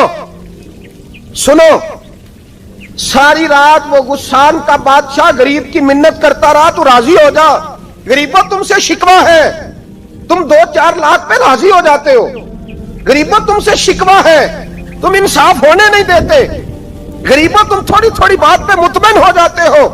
सुनो, सारी रात वो गुस्सान का बादशाह गरीब की मिन्नत करता रहा, तू राजी हो जा। गरीबों तुमसे शिकवा है, तुम 2-4 लाख पे राजी हो जाते हो। गरीबों तुमसे शिकवा है, तुम इंसाफ होने नहीं देते। गरीबों तुम थोड़ी थोड़ी बात पे मुतमइन हो जाते हो।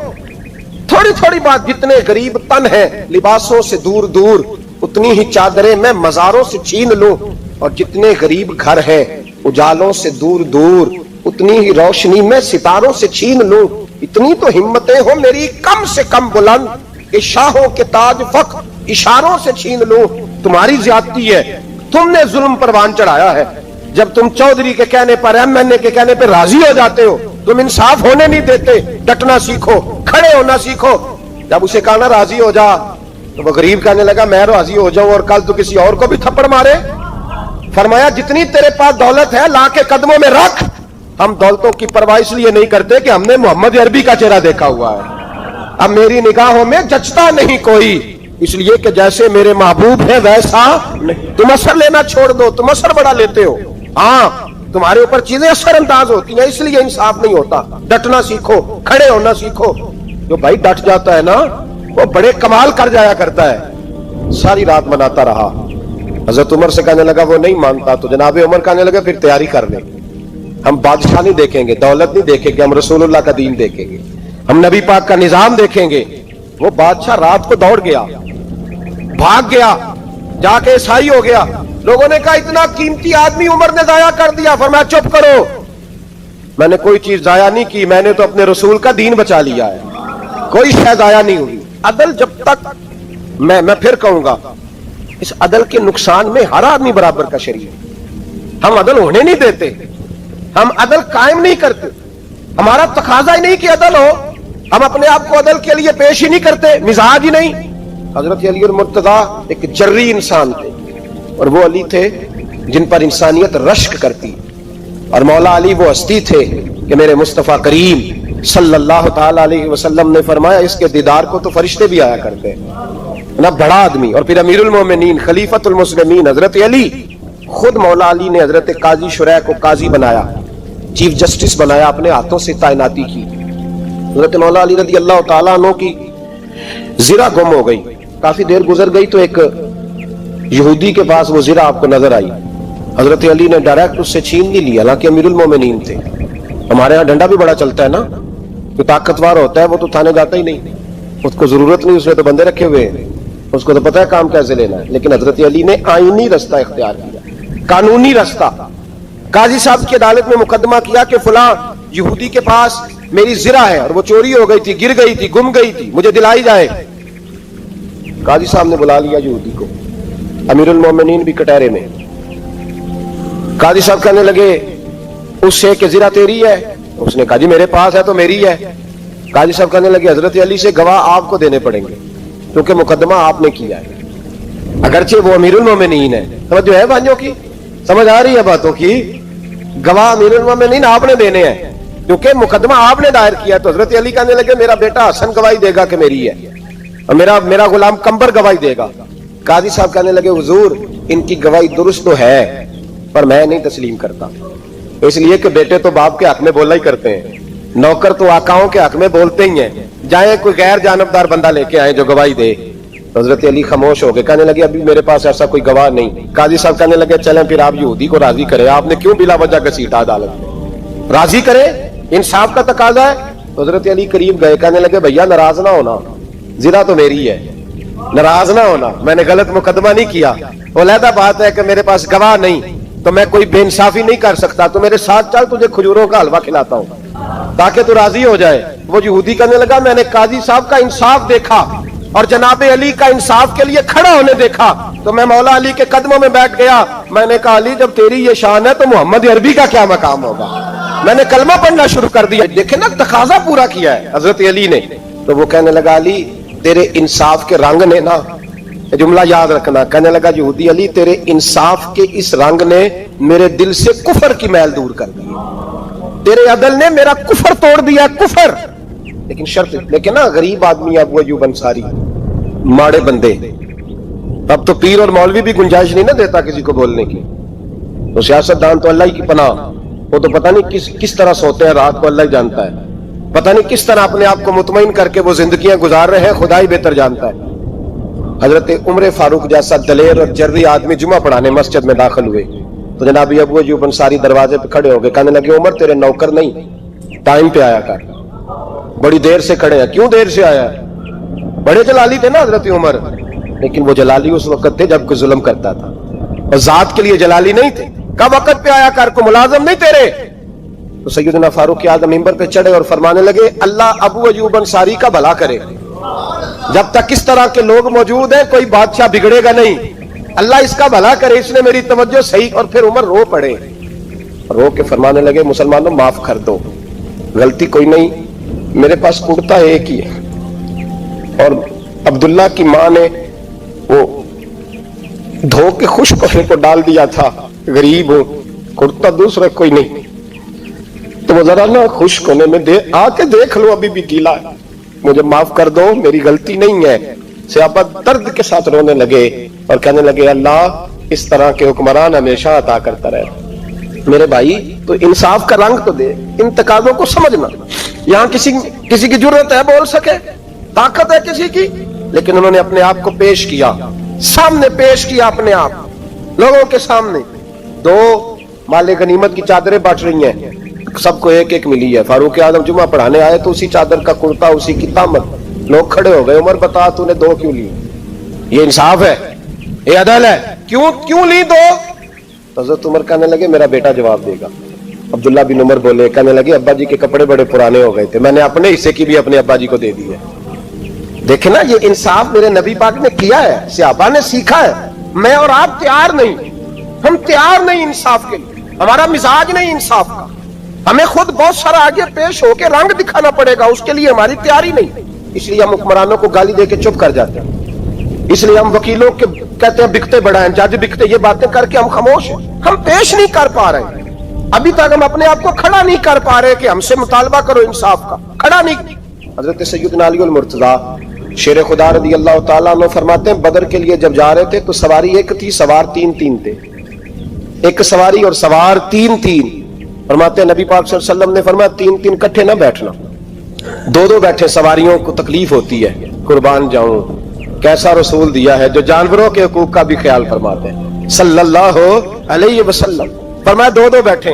थोड़ी थोड़ी बात, जितने गरीब तन है लिबासों से दूर दूर उतनी ही चादरें मैं मजारों से छीन लूं, और जितने गरीब घर है उजालों से दूर दूर उतनी ही रोशनी मैं सितारों से छीन लूं। इतनी तो हिम्मतें हो मेरी कम से कम बुलंद कि शाहों के ताज फख्र इशारों से छीन लूं। तुम्हारी ज्यादती है, तुमने जुल्म परवान चढ़ाया है। जब तुम चौधरी के कहने पर, एमएनए के कहने पर राजी हो जाते हो तुम इंसाफ होने नहीं देते, डटना सीखो, खड़े होना सीखो। जब उसे कहा ना राजी हो जा, तो वो गरीब कहने लगा मैं राजी हो जाऊं और कल तो किसी और को भी थप्पड़ मारे। फरमाया जितनी तेरे पास दौलत है ला के कदमों में रख। हम दौलतों की परवाह इसलिए नहीं करते कि हमने मोहम्मद अरबी का चेहरा देखा हुआ है। अब मेरी निगाहों में जचता नहीं कोई, इसलिए कि जैसे मेरे महबूब है वैसा नहीं। तुम असर लेना छोड़ दो, तुम असर बड़ा लेते हो। हाँ, तुम्हारे ऊपर चीजें असर अंदाज होती हैं, इसलिए इंसाफ नहीं होता। डटना सीखो, खड़े होना सीखो। जो भाई डट जाता है ना, वो बड़े कमाल कर जाया करता है। सारी रात मनाता रहा। हजरत उमर से कहने लगा वो नहीं मानता, तो जनाब उमर कहने लगे फिर तैयारी कर ले, हम बादशाह नहीं देखेंगे, दौलत नहीं देखेंगे, हम रसूलुल्लाह का दीन देखेंगे, हम नबी पाक का निजाम देखेंगे। वो बादशाह रात को दौड़ गया, भाग गया, जाके ईसाई हो गया। लोगों ने कहा इतना कीमती आदमी उमर ने जाया कर दिया। फरमाया चुप करो, मैंने कोई चीज जाया नहीं की, मैंने तो अपने रसूल का दीन बचा लिया है, कोई शय जाया नहीं हुई। अदल जब तक मैं फिर कहूंगा, इस अदल के नुकसान में हर आदमी बराबर का शरीक। हम अदल होने नहीं देते, हम अदल कायम नहीं करते, हमारा तकाजा ही नहीं कि अदल हो, हम अपने आप को अदल के लिए पेश ही नहीं करते, मिजाज ही नहीं। हजरत अली और मुर्तजा एक जर्री इंसान थे, और वो अली थे जिन पर इंसानियत रश्क करती। और मौला अली वो हस्ती थे कि मेरे मुस्तफा करीम सल्लल्लाहु ताला अलैहि वसल्लम ने फरमाया इसके दीदार को तो फरिश्ते भी आया करते हैं ना। बड़ा आदमी, और फिर अमीरुल मोमिनीन खलीफतुल मुस्लिमीन हजरत अली, खुद मौला अली ने हजरत काजी शुरैह को काजी बनाया, चीफ जस्टिस बनाया, अपने हाथों से तैनाती की। हजरत मौला अली रज़ी अल्लाह ताला अन्हु की ज़िरा गुम हो गई, काफी देर गुजर गई तो एक यहूदी के पास वो ज़िरा आपको नजर आई। हजरत अली ने डायरेक्ट उससे छीन नहीं लिया, हालांकि अमीरुल मोमिनीन थे। हमारे यहाँ डंडा भी बड़ा चलता है ना, जो ताकतवर होता है वो तो थाने जाता ही नहीं, उसको जरूरत नहीं, उसने तो बंदे रखे हुए हैं, उसको तो पता है काम कैसे लेना है। लेकिन हजरत अली ने आईनी रास्ता इख्तियार किया, कानूनी रास्ता। काजी साहब की अदालत में मुकदमा किया कि फलां यहूदी के पास मेरी ज़िरा है और वो चोरी हो गई थी, गिर गई थी, गुम गई थी, मुझे दिलाई जाए। काजी साहब ने बुला लिया यहूदी को, अमीरुल मोमिनीन भी कटहरे में। काजी साहब कहने लगे उससे कि ज़िरा तेरी है? उसने कहा जी मेरे पास है तो मेरी है। काजी साहब कहने लगे हजरत अली से गवाह आपको देने पड़ेंगे, क्योंकि मुकदमा आपने किया है, अगरचे वो अमीरुल मोमिनीन है। समझ जो है भाइयों की, समझ आ रही है बातों की? गवाह अमीरुल मोमिनीन आपने देने हैं, क्योंकि मुकदमा आपने दायर किया। तो हजरत अली कहने लगे मेरा बेटा हसन गवाही देगा कि मेरी है, और मेरा गुलाम कंबर गवाही देगा। काजी साहब कहने लगे हुजूर इनकी गवाही दुरुस्त तो है, पर मैं नहीं तस्लीम करता, इसलिए कि बेटे तो बाप के हक में बोला ही करते हैं, नौकर तो आकाओं के हक में बोलते ही हैं, जाए कोई गैर जानबदार बंदा लेके आए जो गवाही दे। हजरत अली खामोश हो गए, कहने लगे अभी मेरे पास ऐसा कोई गवाह नहीं। काजी साहब कहने लगे चलें फिर आप यहूदी को राजी करें, आपने क्यों बिला वजह घसीटा अदालत में, राजी करें, इंसाफ का तकाजा है। हजरत अली करीब गए, कहने लगे भैया नाराज ना होना, ज़िरा तो मेरी है, नाराज ना होना, मैंने गलत मुकदमा नहीं किया। अलहदा बात है कि मेरे पास गवाह नहीं तो मैं कोई बेइंसाफी नहीं कर सकता, तो मेरे साथ चल, तुझे खजूरों का हलवा खिलाता हूं ताकि तू राजी हो जाए। वो यहूदी कहने लगा मैंने काजी साहब का इंसाफ देखा और जनाब अली का इंसाफ के लिए खड़ा होने देखा, तो मैं मौला अली के कदमों में बैठ गया। मैंने कहा अली जब तेरी ये शान है तो मोहम्मद अरबी का क्या मकाम होगा। मैंने कलमा पढ़ना शुरू कर दिया। देखे ना तकाजा पूरा किया है हजरत अली ने। तो वो कहने लगा अली तेरे इंसाफ के रंग ने ना, जुमला याद रखना, कहने लगा यहूदी अली तेरे इंसाफ के इस रंग ने मेरे दिल से कुफर की मैल दूर कर दी, तेरे अदल ने मेरा कुफर तोड़ दिया, कुफर। लेकिन शर्त, लेकिन ना गरीब आदमी अबू अय्यूब अंसारी, माड़े बंदे, अब तो पीर और मौलवी भी गुंजाइश नहीं ना देता किसी को बोलने की। तो सियासतदान तो अल्लाह की पनाह, वो तो पता नहीं किस तरह सोते हैं रात को, अल्लाह ही जानता है, पता नहीं किस तरह अपने आप को मुतमईन करके वो जिंदगियां गुजार रहे हैं, खुदा ही बेहतर जानता है। हजरत उमर फारूक जैसा दलेर और जर्री आदमी जुमा पढ़ाने मस्जिद में दाखिल हुए तो जनाब अबू अय्यूब अंसारी दरवाजे पे खड़े हो गए, कहने लगे उमर तेरे नौकर नहीं, टाइम पे आया कर, बड़ी देर से खड़े हैं। क्यों देर से आया? बड़े जलाली थे ना हजरत उमर, लेकिन वो जलाली उस वक्त थे जब कोई जुल्म करता था, और जात के लिए जलाली नहीं थे। कब वक्त पे आया कर, को मुलाजम नहीं तेरे। तो सैयदना फारूक आज़म मिंबर पे चढ़े और फरमाने लगे अल्लाह अबू अय्यूब अंसारी का भला करे, जब तक इस तरह के लोग मौजूद हैं कोई बादशाह बिगड़ेगा नहीं, अल्लाह इसका भला करे, इसने मेरी तवज्जो सही। और फिर उमर रो पड़े, रो के फरमाने लगे मुसलमानों माफ कर दो, गलती कोई नहीं, मेरे पास कुर्ता एक ही है और अब्दुल्ला की माँ ने वो धो के खुश्क होने को डाल दिया था, गरीब हो, कुर्ता दूसरा कोई नहीं, तो वो जरा ना खुश्क होने में आके देख लो, अभी भी गीला है, मुझे माफ कर दो, मेरी गलती नहीं है। सहाबा दर्द के साथ रोने लगे और कहने लगे अल्लाह इस तरह के हुक्मरान हमेशा अता करता रहे। मेरे भाई तो इंसाफ का रंग तो दे, इन तकाजों को समझना। यहाँ किसी की जरूरत है बोल सके, ताकत है किसी की, लेकिन उन्होंने अपने आप को पेश किया, सामने पेश किया अपने आप लोगों के सामने। दो माले गनीमत की चादरें बांट रही हैं, सबको एक एक मिली है। फारूक आजम जुमा पढ़ाने आए तो उसी चादर का कुर्ता, उसी की तामत, लोग खड़े हो गए, उमर बता तूने दो क्यों ली? ये इंसाफ है, ये अदल है, क्यों ली दो? तो हज़रत उमर कहने लगे मेरा बेटा जवाब देगा। अब्दुल्ला बिन उमर बोले, कहने लगे अब्बा जी के कपड़े बड़े पुराने हो गए थे, मैंने अपने हिस्से की भी अपने अब्बा जी को दे दी है। देखे ना, ये इंसाफ मेरे नबी पाक ने किया है, सहाबा ने सीखा है। मैं और आप तैयार नहीं, हम तैयार नहीं इंसाफ के लिए, हमारा मिजाज नहीं इंसाफ का, हमें खुद बहुत सारा आगे पेश होकर रंग दिखाना पड़ेगा, उसके लिए हमारी तैयारी नहीं। इसलिए हम हुक्मरानों को गाली देके चुप कर जाते हैं, इसलिए हम वकीलों के कहते हैं बिकते बड़ा है, जज बिकते, ये बातें करके हम खामोश हैं, हम पेश नहीं कर पा रहे। अभी तक हम अपने आप को खड़ा नहीं कर पा रहे कि हमसे मुतालबा करो इंसाफ का, खड़ा नहीं। हजरत सैयदना अली मुर्तजा शेर खुदा रज़ी अल्लाह तआला अन्हु फरमाते हैं बदर के लिए जब जा रहे थे तो सवारी एक थी, सवार तीन थे, एक सवारी और सवार तीन। फरमाते नबी पाक सल्लल्लाहु अलैहि वसल्लम ने फरमाया तीन इकट्ठे ना बैठना, दो बैठे, सवारियों को तकलीफ होती है, कुर्बान जाऊं, कैसा रसूल दिया है जो जानवरों के हुकूक का भी ख्याल फरमाते हैं सल्लल्लाहु अलैहि वसल्लम। फरमाया दो बैठे।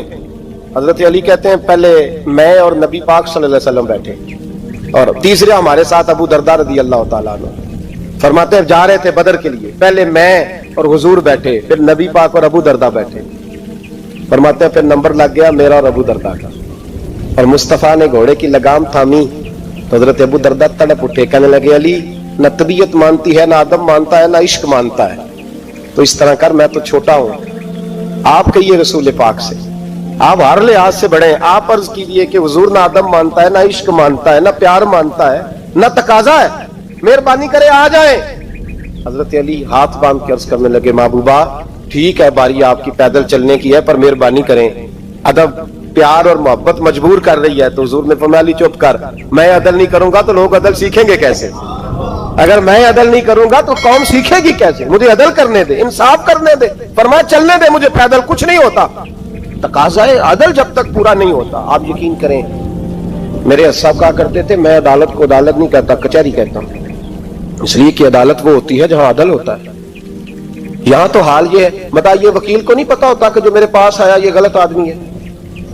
हजरत अली कहते हैं पहले मैं और नबी पाक सल्लल्लाहु अलैहि वसल्लम बैठे और तीसरे हमारे साथ अबू दरदा रज़ी अल्लाह तआला अन्हु। फरमाते हैं जा रहे थे बदर के लिए, पहले मैं और हुजूर बैठे, फिर नबी पाक और अबू दरदा बैठे। फरमाते हैं फिर नंबर लग गया मेरा और अबू दरदा का, और मुस्तफा ने घोड़े की लगाम थामी तो हजरत अबू दरदा तड़प उठे, कहने लगे अली न तबीयत मानती है, ना आदम मानता है, ना इश्क मानता है, तो इस तरह कर, मैं तो छोटा हूं, आप कहिए रसूल पाक से, आप हर लिहाज से बड़े हैं, आप अर्ज कीजिए कि हुजूर ना आदम मानता है, ना इश्क मानता है, ना प्यार मानता है, ना तकाजा है, मेहरबानी करे आ जाए। हजरत अली हाथ बांध के अर्ज करने लगे महबूबा ठीक है, बारी आपकी पैदल चलने की है, पर मेहरबानी करें, अदब प्यार और मोहब्बत मजबूर कर रही है। तो हुजूर ने फरमाया अली चुप कर, मैं अदल नहीं करूंगा तो लोग अदल सीखेंगे कैसे? अगर मैं अदल नहीं करूंगा तो कौम सीखेगी कैसे? मुझे अदल करने दे, इंसाफ करने दे। फरमाया चलने दे मुझे पैदल, कुछ नहीं होता। तकाज़ा अदल जब तक पूरा नहीं होता, आप यकीन करें मेरे साहब कहा करते थे मैं अदालत को अदालत नहीं कहता, कचहरी कहता हूं, इसलिए कि अदालत वो होती है जहां अदल होता है। यहां तो हाल ये है, बताइए वकील को नहीं पता होता कि जो मेरे पास आया ये गलत आदमी है,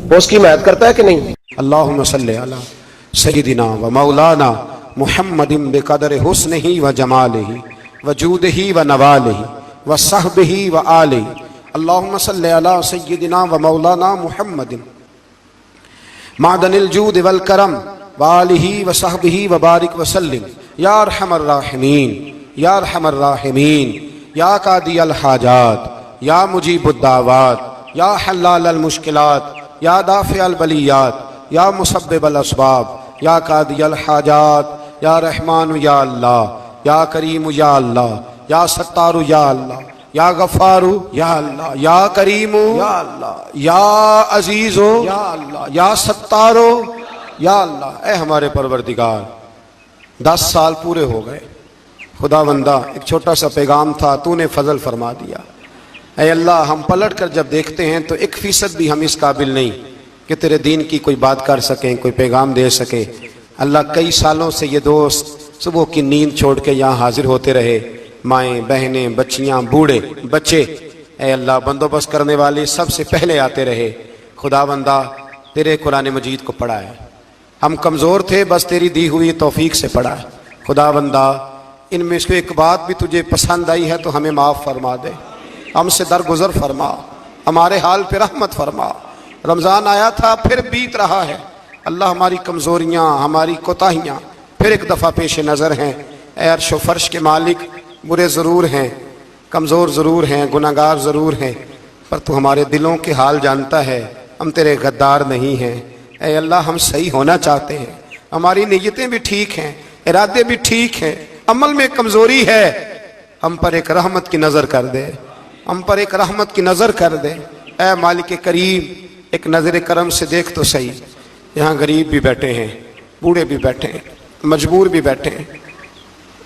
वो उसकी हिमायत करता है कि नहीं? अल्लाहुम्मा सल्ली अला सय्यिदिना व मौलाना मुहम्मदिन बिक़दरि हुस्निही व जमालिही व जूदिही व नवालिही व सहबिही व आलिही। अल्लाहुम्मा सल्ली अला सय्यिदिना व मौलाना मुहम्मदिन मादनिल जूद वल करम व आलिही व सहबिही व बारिक व सल्लिम या अरहमर राहिमीन या अरहमर राहिमीन या कादी अल हाजात या मुजीबुद दावात या हल्लाल अल मुश्किलात या दाफ़ि अल बलियात या मुसब्बिब अल असबाब या कादी अल हाजात या रहमान या अल्लाह या करीम या अल्लाह या सत्तारु या अल्लाह या गफ्फारु या अल्लाह या करीमु या अल्लाह या अजीजो या अल्लाह या सत्तारो या अल्लाह। ए हमारे परवरदिगार 10 साल पूरे हो गए, खुदावंदा एक छोटा सा पैगाम था, तूने फजल फरमा दिया। ऐ अल्लाह हम पलट कर जब देखते हैं तो 1% भी हम इस काबिल नहीं कि तेरे दीन की कोई बात कर सकें, कोई पैगाम दे सके। अल्लाह कई सालों से ये दोस्त सुबह की नींद छोड़ के यहाँ हाजिर होते रहे, माएँ बहनें बच्चियाँ बूढ़े बच्चे, ऐ अल्लाह बंदोबस्त करने वाले सबसे पहले आते रहे। खुदावंदा तेरे कुरान मजीद को पढ़ा है, हम कमज़ोर थे, बस तेरी दी हुई तौफीक से पढ़ा है। खुदावंदा इनमें से एक बात भी तुझे पसंद आई है तो हमें माफ़ फरमा दे, हमसे दरगुजर फरमा, हमारे हाल पे रहमत फरमा। रमज़ान आया था फिर बीत रहा है, अल्लाह हमारी कमज़ोरियाँ हमारी कोताहियाँ फिर एक दफ़ा पेश नज़र हैं। ऐ अर्श व फर्श के मालिक बुरे ज़रूर हैं, कमज़ोर ज़रूर हैं, गुनाहगार ज़रूर हैं, पर तू हमारे दिलों के हाल जानता है, हम तेरे गद्दार नहीं हैं। اے اللہ ہم صحیح ہونا چاہتے ہیں، ہماری نیتیں بھی ٹھیک ہیں، ارادے بھی ٹھیک ہیں، عمل میں کمزوری ہے، ہم پر ایک رحمت کی نظر کر دے، ہم پر ایک رحمت کی نظر کر دے۔ اے مالک کریم ایک نظر کرم سے دیکھ تو صحیح، یہاں غریب بھی بیٹھے ہیں، بوڑھے بھی بیٹھے ہیں، مجبور بھی بیٹھے ہیں،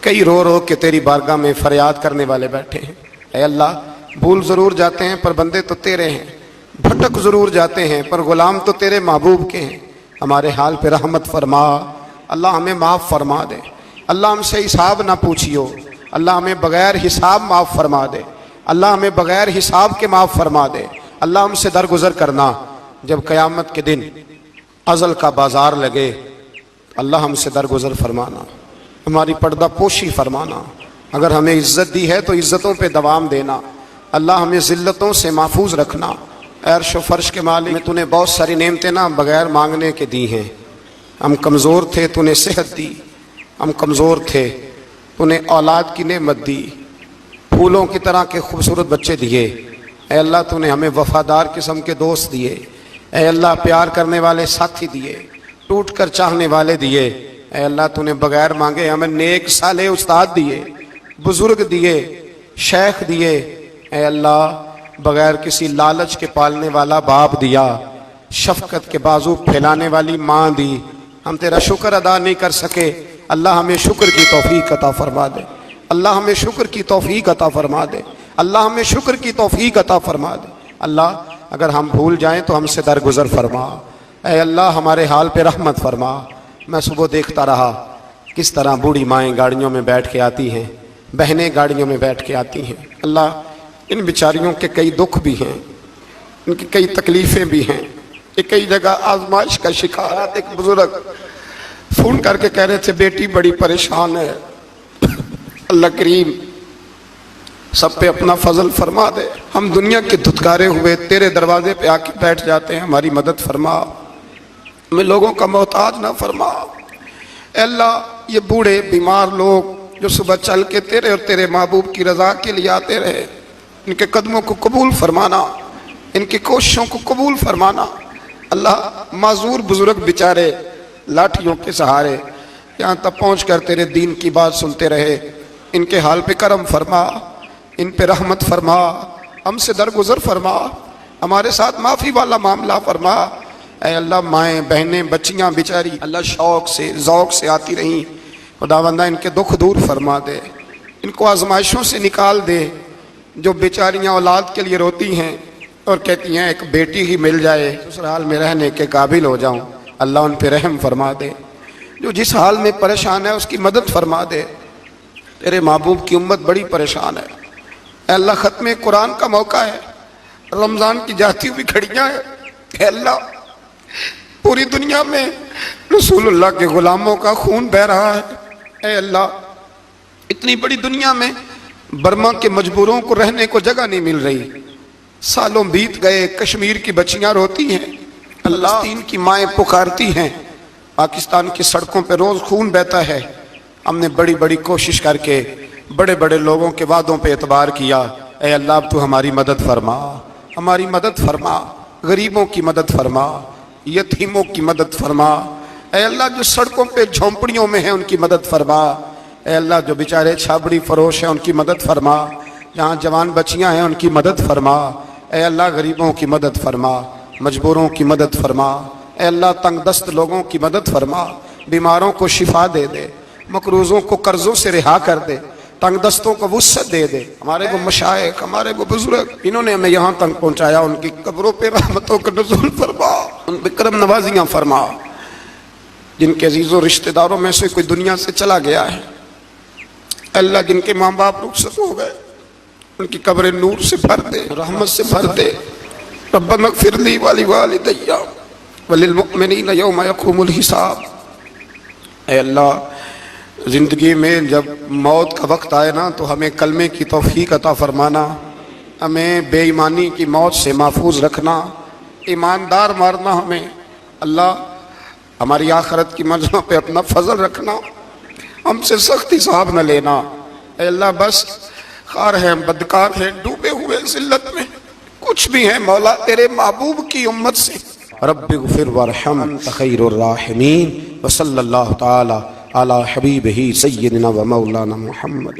کئی رو رو کے تیری بارگاہ میں فریاد کرنے والے بیٹھے ہیں۔ اے اللہ بھول ضرور جاتے ہیں پر بندے تو تیرے ہیں، بھٹک ضرور جاتے ہیں پر غلام تو تیرے محبوب کے ہیں، ہمارے حال پہ رحمت فرما، اللہ ہمیں معاف فرما دے، اللہ ہم سے حساب نہ پوچھیو، اللہ ہمیں بغیر حساب معاف فرما دے، اللہ ہمیں بغیر حساب کے معاف فرما دے، اللہ ہم سے درگزر کرنا، جب قیامت کے دن ازل کا بازار لگے اللہ ہم سے درگزر فرمانا، ہماری پردہ پوشی فرمانا، اگر ہمیں عزت دی ہے تو عزتوں پہ دوام دینا، اللہ ہمیں ذلتوں سے محفوظ رکھنا۔ اے عرش و فرش کے مالک تو نے بہت ساری نعمتیں نا بغیر مانگنے کے دی ہیں، ہم کمزور تھے تو نے صحت دی، ہم کمزور تھے تو نے اولاد کی نعمت دی، پھولوں کی طرح کے خوبصورت بچے دیے، اے اللہ تو نے ہمیں وفادار قسم کے دوست دیے، اے اللہ پیار کرنے والے ساتھی دیے، ٹوٹ کر چاہنے والے دیے، اے اللہ تو نے بغیر مانگے ہمیں نیک صالح استاد دیے، بزرگ دیے، شیخ دیے، اے اللہ بغیر کسی لالچ کے پالنے والا باپ دیا، شفقت کے بازو پھیلانے والی ماں دی، ہم تیرا شکر ادا نہیں کر سکے، اللہ ہمیں شکر کی توفیق عطا فرما دے، اللہ ہمیں شکر کی توفیق عطا فرما دے، اللہ ہمیں شکر کی توفیق عطا فرما دے، اللہ اگر ہم بھول جائیں تو ہم سے درگزر فرما، اے اللہ ہمارے حال پہ رحمت فرما۔ میں صبح دیکھتا رہا کس طرح بوڑھی مائیں گاڑیوں میں بیٹھ کے آتی ہیں، بہنیں گاڑیوں میں بیٹھ کے آتی ہیں، اللہ ان بیچاریوں کے کئی دکھ بھی ہیں، ان کی کئی تکلیفیں بھی ہیں، یہ کئی جگہ آزمائش کا شکار۔ ایک بزرگ فون کر کے کہہ رہے تھے بیٹی بڑی پریشان ہے، اللہ کریم سب پہ اپنا فضل فرما دے، ہم دنیا کے دھتکارے ہوئے تیرے دروازے پہ آ کے بیٹھ جاتے ہیں، ہماری مدد فرما، ہمیں لوگوں کا محتاج نہ فرما۔ اے اللہ یہ بوڑھے بیمار لوگ جو صبح چل کے تیرے اور تیرے محبوب کی رضا کے لیے آتے رہے، ان کے قدموں کو قبول فرمانا، ان کی کوششوں کو قبول فرمانا۔ اللہ معذور بزرگ بیچارے لاٹھیوں کے سہارے یہاں تک پہنچ کر تیرے دین کی بات سنتے رہے، ان کے حال پہ کرم فرما، ان پہ رحمت فرما، ہم سے درگزر فرما، ہمارے ساتھ معافی والا معاملہ فرما۔ اے اللہ مائیں بہنیں بچیاں بیچاری اللہ شوق سے ذوق سے آتی رہیں، خداوندہ ان کے دکھ دور فرما دے، ان کو آزمائشوں سے نکال دے۔ جو بیچاریاں اولاد کے لیے روتی ہیں اور کہتی ہیں ایک بیٹی ہی مل جائے سسرال میں رہنے کے قابل ہو جاؤں، اللہ ان پہ رحم فرما دے۔ جو جس حال میں پریشان ہے اس کی مدد فرما دے، تیرے محبوب کی امت بڑی پریشان ہے۔ اے اللہ ختم قرآن کا موقع ہے، رمضان کی جاتی ہوئی گھڑیاں ہیں، اے اللہ پوری دنیا میں رسول اللہ کے غلاموں کا خون بہہ رہا ہے، اے اللہ اتنی بڑی دنیا میں برما کے مجبوروں کو رہنے کو جگہ نہیں مل رہی، سالوں بیت گئے، کشمیر کی بچیاں روتی ہیں، اللہ فلسطین کی مائیں پکارتی ہیں، پاکستان کی سڑکوں پہ روز خون بہتا ہے۔ ہم نے بڑی بڑی کوشش کر کے بڑے بڑے لوگوں کے وعدوں پہ اعتبار کیا، اے اللہ اب تو ہماری مدد فرما، ہماری مدد فرما، غریبوں کی مدد فرما، یتیموں کی مدد فرما، اے اللہ جو سڑکوں پہ جھونپڑیوں میں ہیں ان کی مدد فرما، اے اللہ جو بیچارے چھابڑی فروش ہیں ان کی مدد فرما، جہاں جوان بچیاں ہیں ان کی مدد فرما، اے اللہ غریبوں کی مدد فرما، مجبوروں کی مدد فرما، اے اللہ تنگ دست لوگوں کی مدد فرما، بیماروں کو شفا دے دے، مقروضوں کو قرضوں سے رہا کر دے، تنگ دستوں کو وسعت دے دے۔ ہمارے وہ مشائخ، ہمارے وہ بزرگ انہوں نے ہمیں یہاں تک پہنچایا، ان کی قبروں پہ رحمتوں کا نزول فرما، ان پہ کرم نوازیاں فرما۔ جن کے عزیز و رشتہ داروں میں سے کوئی دنیا سے چلا گیا ہے، اللہ جن کے ماں باپ رخصت ہو گئے ان کی قبر نور سے بھر دے، رحمت سے بھر دے۔ ربنا اغفر لی ولوالدی وللمؤمنین یوم یقوم الحساب۔ اے اللہ زندگی میں جب موت کا وقت آئے نا تو ہمیں کلمے کی توفیق عطا فرمانا، ہمیں بے ایمانی کی موت سے محفوظ رکھنا، ایماندار مارنا ہمیں، اللہ ہماری آخرت کی منزلوں پہ اپنا فضل رکھنا، ہم سے سخت حساب نہ لینا۔ اے اللہ بس خار ہیں، بدکار ہیں، ڈوبے ہوئے ذلت میں، کچھ بھی ہیں مولا تیرے محبوب کی امت سے رب اغفر وارحم انت خیر الراحمین وصلی اللہ تعالی علی حبیبہ سیدنا و مولانا محمد